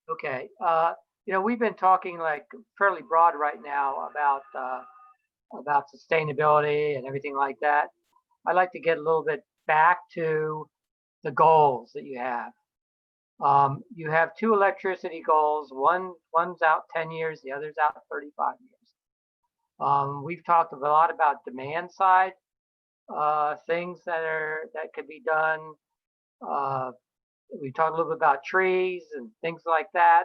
Okay. We've been talking like fairly broad right now about sustainability and everything like that. I'd like to get a little bit back to the goals that you have. You have two electricity goals. One's out 10 years, the other's out 35 years. We've talked a lot about demand side things that could be done. We talked a little bit about trees and things like that.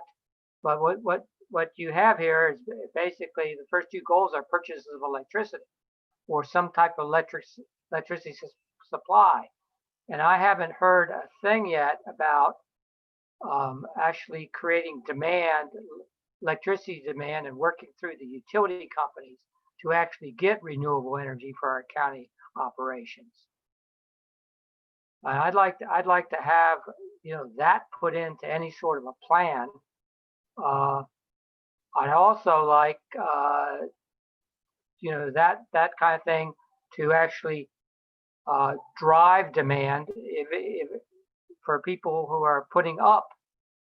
But what you have here is basically the first two goals are purchases of electricity or some type of electricity supply. And I haven't heard a thing yet about actually creating demand, electricity demand, and working through the utility companies to actually get renewable energy for our county operations. And I'd like to have, you know, that put into any sort of a plan. I'd also like, you know, that kind of thing to actually drive demand if for people who are putting up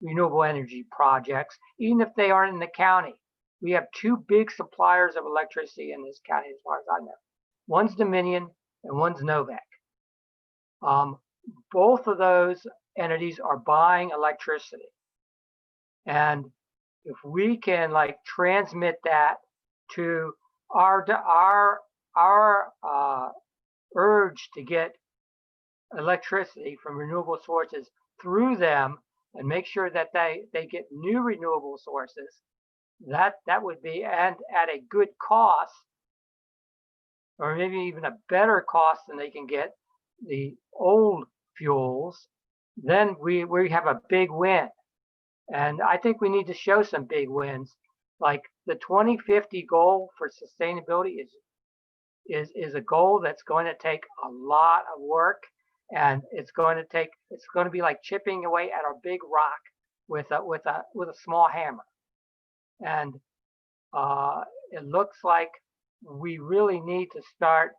renewable energy projects, even if they aren't in the county. We have two big suppliers of electricity in this county, as far as I know. One's Dominion and one's Novak. Both of those entities are buying electricity. And if we can like transmit that to our urge to get electricity from renewable sources through them, and make sure that they get new renewable sources, that would be, and at a good cost, or maybe even a better cost than they can get the old fuels, then we have a big win. And I think we need to show some big wins. Like the 2050 goal for sustainability is a goal that's going to take a lot of work, and it's going to be like chipping away at a big rock with a small hammer. And it looks like we really need to start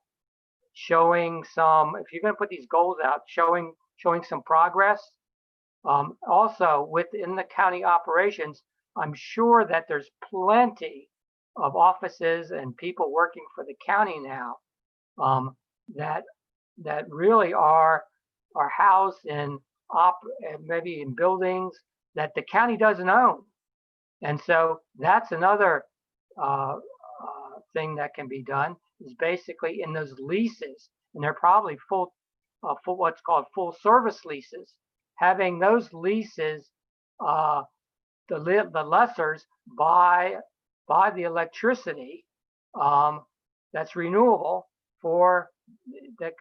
showing some, if you're going to put these goals out, showing some progress. Also within the county operations, I'm sure that there's plenty of offices and people working for the county now that really are housed in maybe in buildings that the county doesn't own. And so that's another thing that can be done, is basically in those leases, and they're probably full what's called full service leases, having those leases, the lessors buy the electricity that's renewable for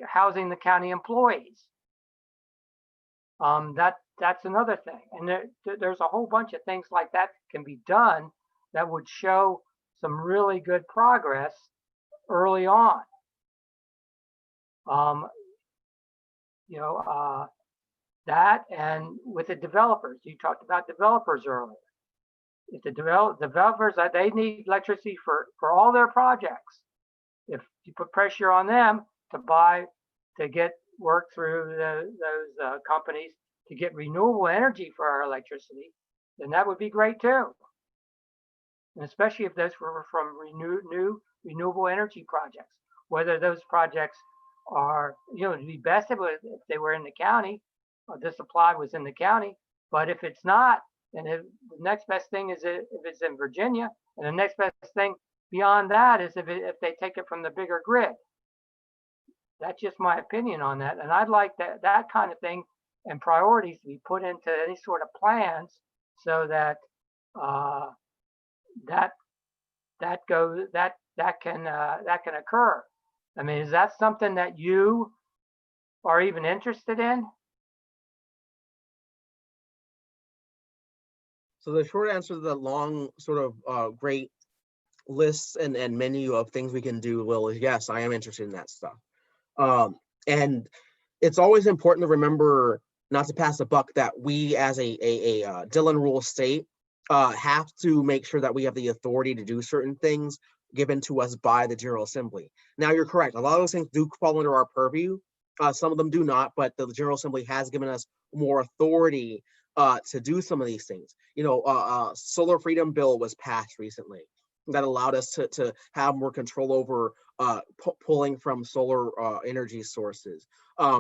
housing the county employees. That's another thing. And there's a whole bunch of things like that can be done that would show some really good progress early on. That, and with the developers, you talked about developers earlier. If the developers, they need electricity for all their projects. If you put pressure on them to get work through those companies to get renewable energy for our electricity, then that would be great too. And especially if those were from new renewable energy projects. Whether those projects are, it'd be best if they were in the county, or the supply was in the county. But if it's not, then the next best thing is if it's in Virginia, and the next best thing beyond that is if they take it from the bigger grid. That's just my opinion on that, and I'd like that kind of thing and priorities to be put into any sort of plans so that that can occur. I mean, is that something that you are even interested in? So the short answer to the long sort of great lists and menu of things we can do, Will, is yes, I am interested in that stuff. And it's always important to remember not to pass a buck that we as a Dillon Rule state have to make sure that we have the authority to do certain things given to us by the General Assembly. Now, you're correct. A lot of those things do fall under our purview. Some of them do not, but the General Assembly has given us more authority to do some of these things. Solar Freedom Bill was passed recently that allowed us to have more control over pulling from solar energy sources.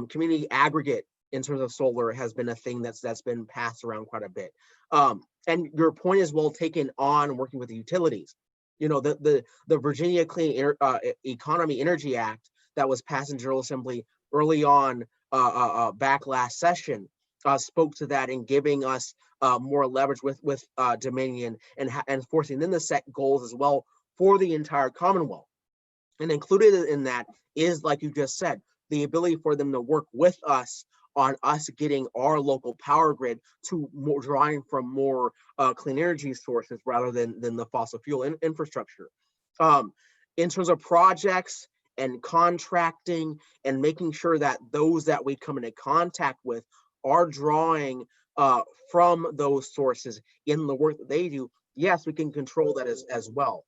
Community aggregate in terms of solar has been a thing that's been passed around quite a bit. And your point is well taken on working with the utilities. The Virginia Clean Economy Energy Act that was passed in General Assembly early on back last session spoke to that and giving us more leverage with Dominion and forcing them to set goals as well for the entire Commonwealth. And included in that is, like you just said, the ability for them to work with us on us getting our local power grid to more drawing from more clean energy sources rather than the fossil fuel infrastructure. In terms of projects and contracting and making sure that those that we come into contact with are drawing from those sources in the work that they do, yes, we can control that as well.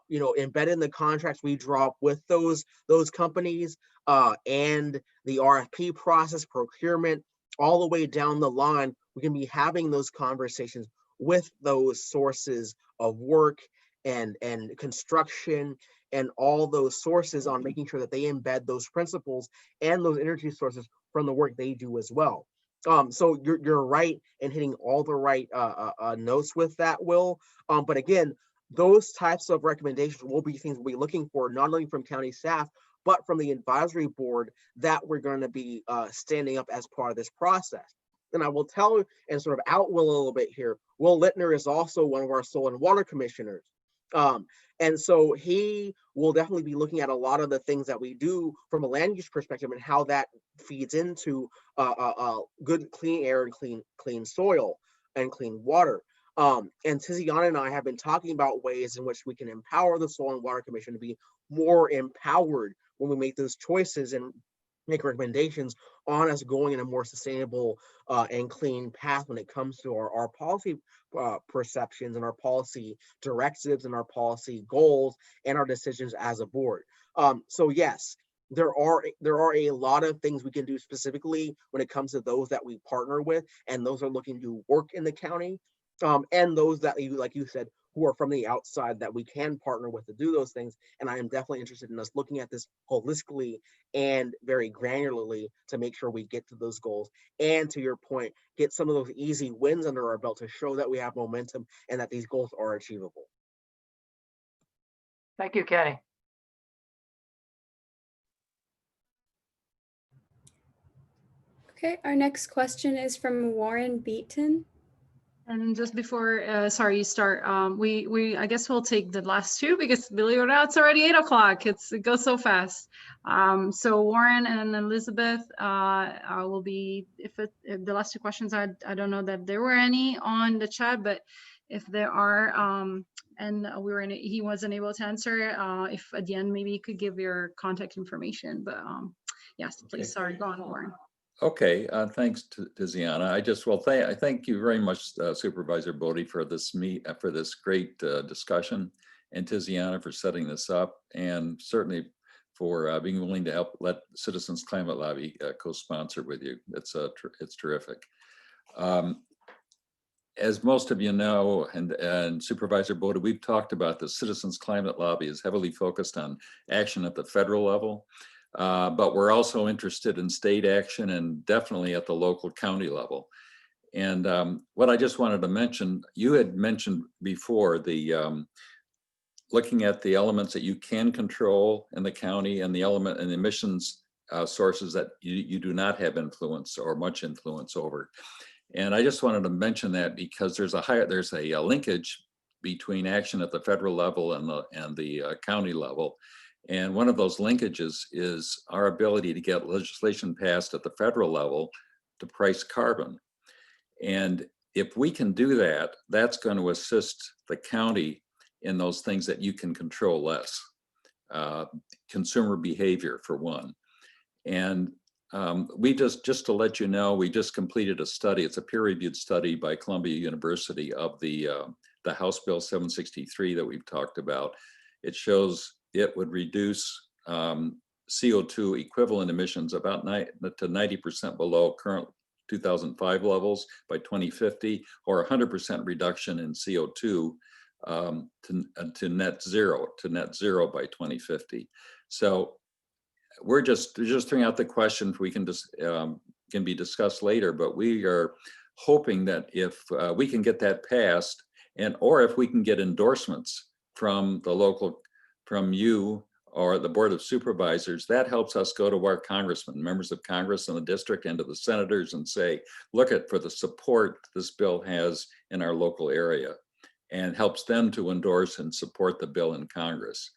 You know, embedded in the contracts we draw up with those companies and the RFP process, procurement, all the way down the line, we can be having those conversations with those sources of work and construction and all those sources on making sure that they embed those principles and those energy sources from the work they do as well. So you're right in hitting all the right notes with that, Will. But again, those types of recommendations will be things we'll be looking for, not only from county staff, but from the advisory board that we're going to be standing up as part of this process. And I will tell and sort of out Will a little bit here. Will Littner is also one of our soil and water commissioners. And so he will definitely be looking at a lot of the things that we do from a land use perspective and how that feeds into good clean air and clean soil and clean water. And Tiziana and I have been talking about ways in which we can empower the Soil and Water Commission to be more empowered when we make those choices and make recommendations on us going in a more sustainable and clean path when it comes to our policy perceptions and our policy directives and our policy goals and our decisions as a board. So yes, there are a lot of things we can do specifically when it comes to those that we partner with, and those are looking to work in the county, and those that you, like you said, who are from the outside that we can partner with to do those things. And I am definitely interested in us looking at this holistically and very granularly to make sure we get to those goals. And to your point, get some of those easy wins under our belt to show that we have momentum and that these goals are achievable. Thank you, Kenny. Okay, our next question is from Warren Beaton. And just before, sorry, you start, I guess we'll take the last two because believe it or not, it's already 8 o'clock. It goes so fast. So Warren and Elizabeth will be, if the last two questions, I don't know that there were any on the chat, but if there are, and he wasn't able to answer, if at the end, maybe you could give your contact information, but yes, please, Okay. sorry, go on, Warren. Okay, thanks to Tiziana. I thank you very much, Supervisor Boddye, for this great discussion, and Tiziana for setting this up, and certainly for being willing to help let Citizens Climate Lobby co-sponsor with you. It's terrific. As most of you know, and Supervisor Boddye, we've talked about the Citizens Climate Lobby is heavily focused on action at the federal level. But we're also interested in state action and definitely at the local county level. And what I just wanted to mention, you had mentioned before the looking at the elements that you can control in the county and the element and emissions sources that you do not have influence or much influence over. And I just wanted to mention that because there's a linkage between action at the federal level and the county level. And one of those linkages is our ability to get legislation passed at the federal level to price carbon. And if we can do that, that's going to assist the county in those things that you can control less. Consumer behavior, for one. And we just to let you know, we just completed a study. It's a peer-reviewed study by Columbia University of the House Bill 763 that we've talked about. It shows it would reduce CO2 equivalent emissions about 90% below current 2005 levels by 2050, or 100% reduction in CO2 to net zero by 2050. So we're just throwing out the question if we can just can be discussed later, but we are hoping that if we can get that passed, or if we can get endorsements from the local, from you or the Board of Supervisors, that helps us go to our congressmen, members of Congress in the district, and to the senators and say, look at for the support this bill has in our local area, and helps them to endorse and support the bill in Congress.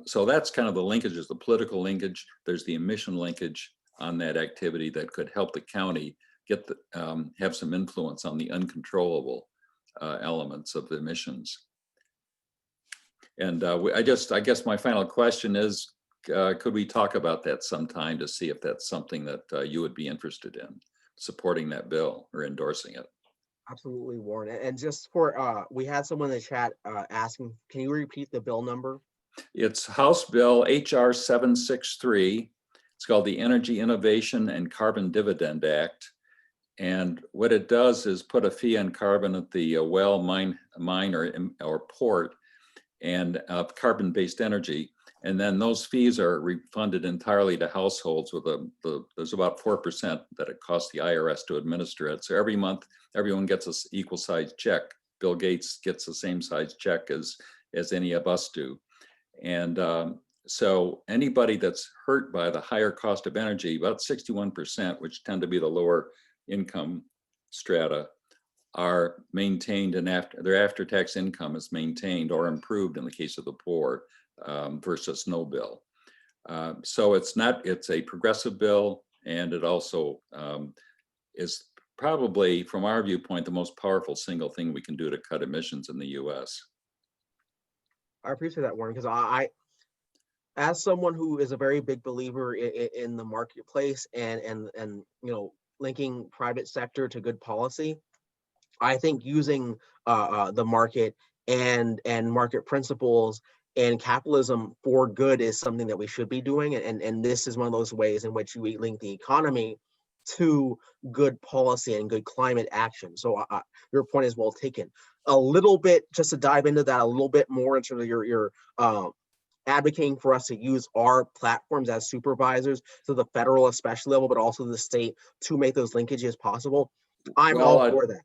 So that's kind of the linkages, the political linkage. There's the emission linkage on that activity that could help the county get have some influence on the uncontrollable elements of the emissions. And I guess my final question is, could we talk about that sometime to see if that's something that you would be interested in, supporting that bill or endorsing it? Absolutely, Warren. And just for, we had someone in the chat asking, can you repeat the bill number? It's House Bill HR 763. It's called the Energy Innovation and Carbon Dividend Act. And what it does is put a fee on carbon at the well, mine or port, and carbon-based energy. And then those fees are refunded entirely to households with there's about 4% that it costs the IRS to administer it. So every month, everyone gets an equal size check. Bill Gates gets the same size check as any of us do. And so anybody that's hurt by the higher cost of energy, about 61%, which tend to be the lower income strata, are maintained, and their after-tax income is maintained or improved in the case of the poor, versus no bill. So it's a progressive bill, and it also is probably, from our viewpoint, the most powerful single thing we can do to cut emissions in the US. I appreciate that, Warren, because I, as someone who is a very big believer in the marketplace and linking private sector to good policy, I think using the market and market principles and capitalism for good is something that we should be doing. And this is one of those ways in which we link the economy to good policy and good climate action. So your point is well taken. A little bit, just to dive into that a little bit more in terms of your advocating for us to use our platforms as supervisors, to the federal especially level, but also the state, to make those linkages possible. I'm all for that.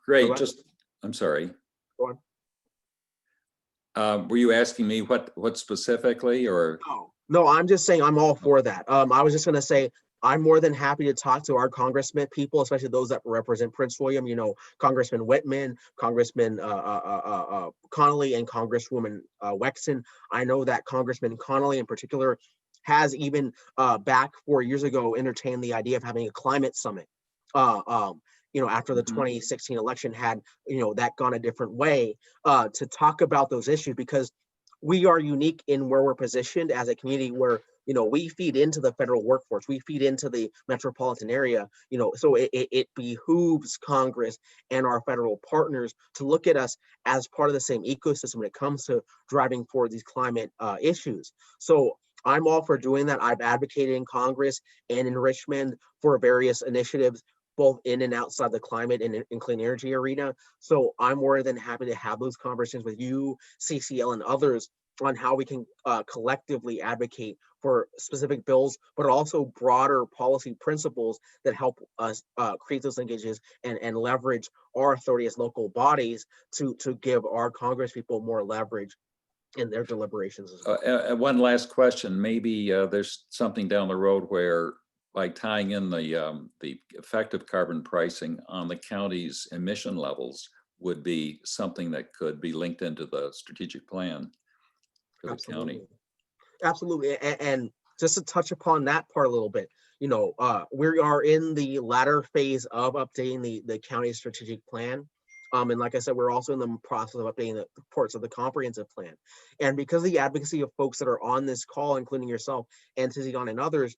Great. I'm sorry. Go on. Were you asking me what specifically, or? No, I'm just saying I'm all for that. I was just going to say, I'm more than happy to talk to our congressman people, especially those that represent Prince William, Congressman Whitman, Congressman Connolly, and Congresswoman Wexton. I know that Congressman Connolly in particular has even back 4 years ago entertained the idea of having a climate summit. After the 2016 election had, that gone a different way, to talk about those issues, because we are unique in where we're positioned as a community where, we feed into the federal workforce, we feed into the metropolitan area, so it behooves Congress and our federal partners to look at us as part of the same ecosystem when it comes to driving forward these climate issues. So I'm all for doing that. I've advocated in Congress and in Richmond for various initiatives, both in and outside the climate and in clean energy arena. So I'm more than happy to have those conversations with you, CCL, and others on how we can collectively advocate for specific bills, but also broader policy principles that help us create those linkages and leverage our authority as local bodies to give our Congress people more leverage in their deliberations as well. One last question. Maybe there's something down the road where, by tying in the effective carbon pricing on the county's emission levels, would be something that could be linked into the strategic plan for the county. Absolutely. And just to touch upon that part a little bit, we are in the latter phase of updating the county's strategic plan. And like I said, we're also in the process of updating the parts of the comprehensive plan. And because of the advocacy of folks that are on this call, including yourself and Tiziana and others,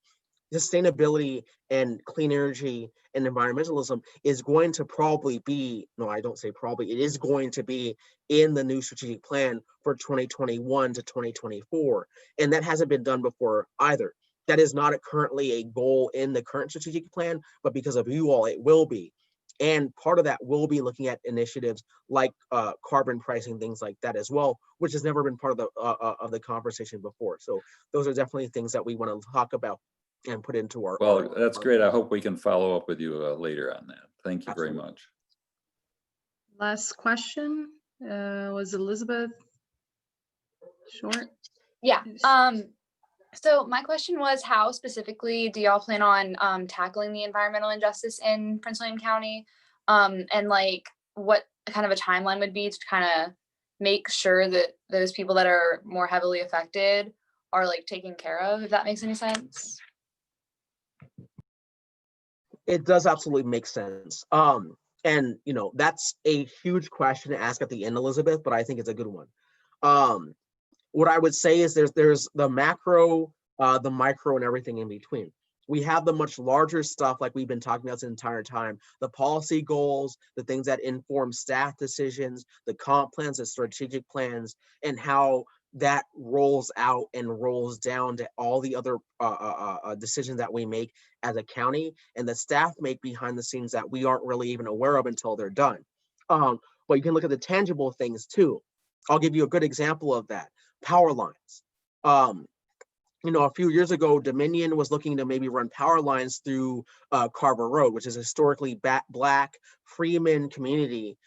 sustainability and clean energy and environmentalism is going to probably be, no, I don't say probably, it is going to be in the new strategic plan for 2021 to 2024. And that hasn't been done before either. That is not currently a goal in the current strategic plan, but because of you all, it will be. And part of that will be looking at initiatives like carbon pricing, things like that as well, which has never been part of the conversation before. So those are definitely things that we want to talk about and put into our. Well, that's great. I hope we can follow up with you later on that. Thank you very much. Last question was Elizabeth Short. Yeah. So my question was, how specifically do y'all plan on tackling the environmental injustice in Prince William County? And like what kind of a timeline would be to kind of make sure that those people that are more heavily affected are like taken care of, if that makes any sense. It does absolutely make sense. And that's a huge question to ask at the end, Elizabeth, but I think it's a good one. What I would say is there's the macro, the micro, and everything in between. We have the much larger stuff like we've been talking about this entire time, the policy goals, the things that inform staff decisions, the comp plans, the strategic plans, and how that rolls out and rolls down to all the other decisions that we make as a county and the staff make behind the scenes that we aren't really even aware of until they're done. But you can look at the tangible things too. I'll give you a good example of that. Power lines. A few years ago, Dominion was looking to maybe run power lines through Carver Road, which is a historically Black Freeman community,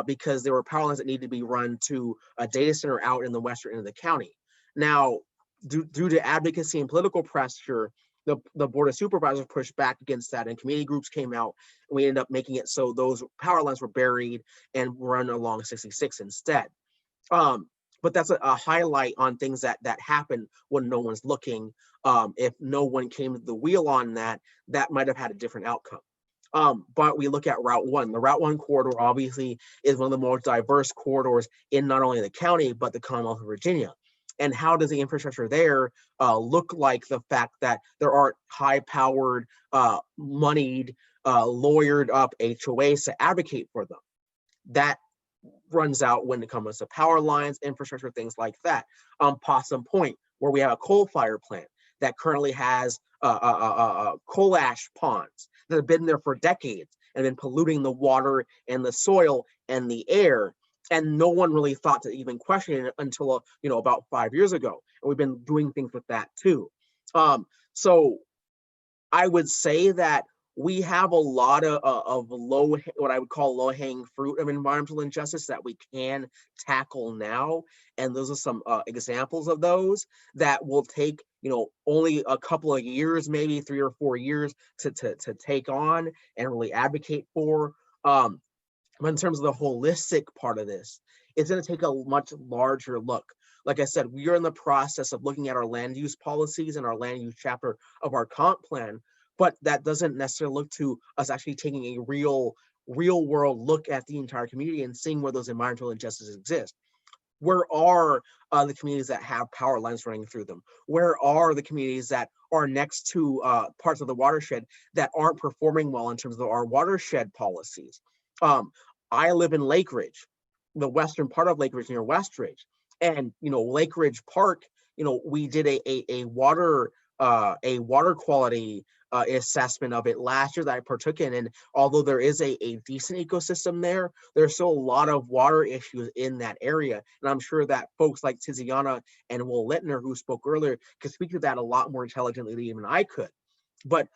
because there were power lines that needed to be run to a data center out in the western end of the county. Now, due to advocacy and political pressure, the Board of Supervisors pushed back against that, and community groups came out, and we ended up making it so those power lines were buried and run along 66 instead. But that's a highlight on things that happen when no one's looking. If no one came to the wheel on that might have had a different outcome. But we look at Route 1. The Route 1 corridor obviously is one of the most diverse corridors in not only the county, but the Commonwealth of Virginia. And how does the infrastructure there look like the fact that there aren't high-powered, moneyed, lawyered up HOAs to advocate for them? That runs out when it comes to power lines, infrastructure, things like that. Possum Point, where we have a coal fire plant that currently has coal ash ponds that have been there for decades and been polluting the water and the soil and the air. And no one really thought to even question it until about 5 years ago. And we've been doing things with that too. So I would say that we have a lot of what I would call low-hanging fruit of environmental injustice that we can tackle now. And those are some examples of those that will take, only a couple of years, maybe 3 or 4 years to take on and really advocate for. But in terms of the holistic part of this, it's going to take a much larger look. Like I said, we are in the process of looking at our land use policies and our land use chapter of our comp plan. But that doesn't necessarily look to us actually taking a real world look at the entire community and seeing where those environmental injustices exist. Where are the communities that have power lines running through them? Where are the communities that are next to parts of the watershed that aren't performing well in terms of our watershed policies? I live in Lake Ridge, the western part of Lake Ridge near Westridge. And, Lake Ridge Park, we did a water quality assessment of it last year that I partook in. And although there is a decent ecosystem there, there's still a lot of water issues in that area. And I'm sure that folks like Tiziana and Will Littner, who spoke earlier, could speak to that a lot more intelligently than even I could. But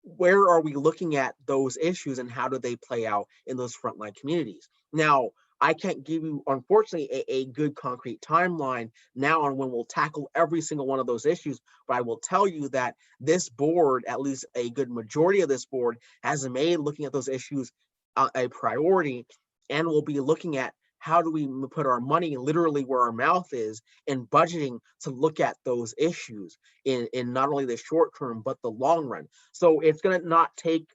where are we looking at those issues and how do they play out in those frontline communities? Now, I can't give you, unfortunately, a good concrete timeline now on when we'll tackle every single one of those issues, but I will tell you that this board, at least a good majority of this board, has made looking at those issues a priority, and we'll be looking at how do we put our money literally where our mouth is in budgeting to look at those issues in not only the short term, but the long run. So it's going to not take,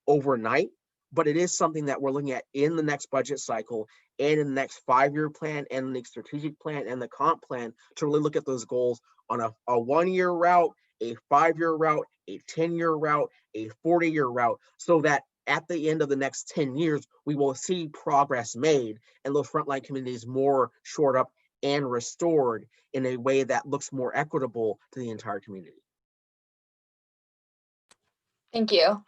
overnight, but it is something that we're looking at in the next budget cycle and in the next 5-year plan and the next strategic plan and the comp plan to really look at those goals on a 1-year route, a 5-year route, a 10-year route, a 40-year route, so that at the end of the next 10 years, we will see progress made and those frontline communities more shored up and restored in a way that looks more equitable to the entire community. Thank you.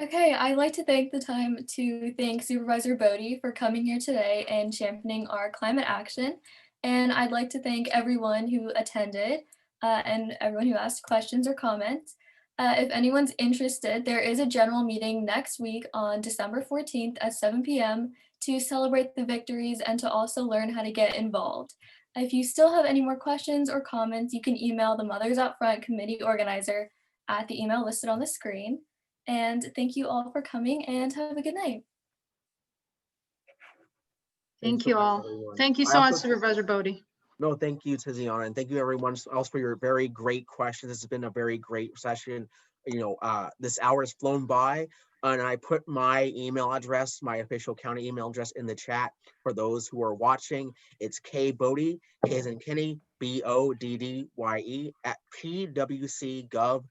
Okay, I'd like to take the time to thank Supervisor Boddye for coming here today and championing our climate action. And I'd like to thank everyone who attended and everyone who asked questions or comments. If anyone's interested, there is a general meeting next week on December 14th at 7 p.m. to celebrate the victories and to also learn how to get involved. If you still have any more questions or comments, you can email the Mothers Out Front committee organizer at the email listed on the screen. And thank you all for coming and have a good night. Thank so you much, all. everyone. Thank you I so much, also- Supervisor Boddye. No, thank you, Tiziana, and thank you everyone else for your very great questions. This has been a very great session. This hour has flown by, and I put my email address, my official county email address in the chat for those who are watching. It's kboddye, K as in Kenny, BODDYE at pwcgov.org.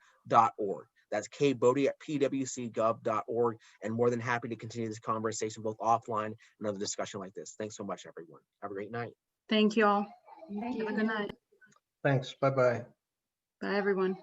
That's kboddye at pwcgov.org, and more than happy to continue this conversation both offline and another discussion like this. Thanks so much, everyone. Have a great night. Thank you all. Thank Have a you. good night. Thanks. Bye-bye. Bye, everyone.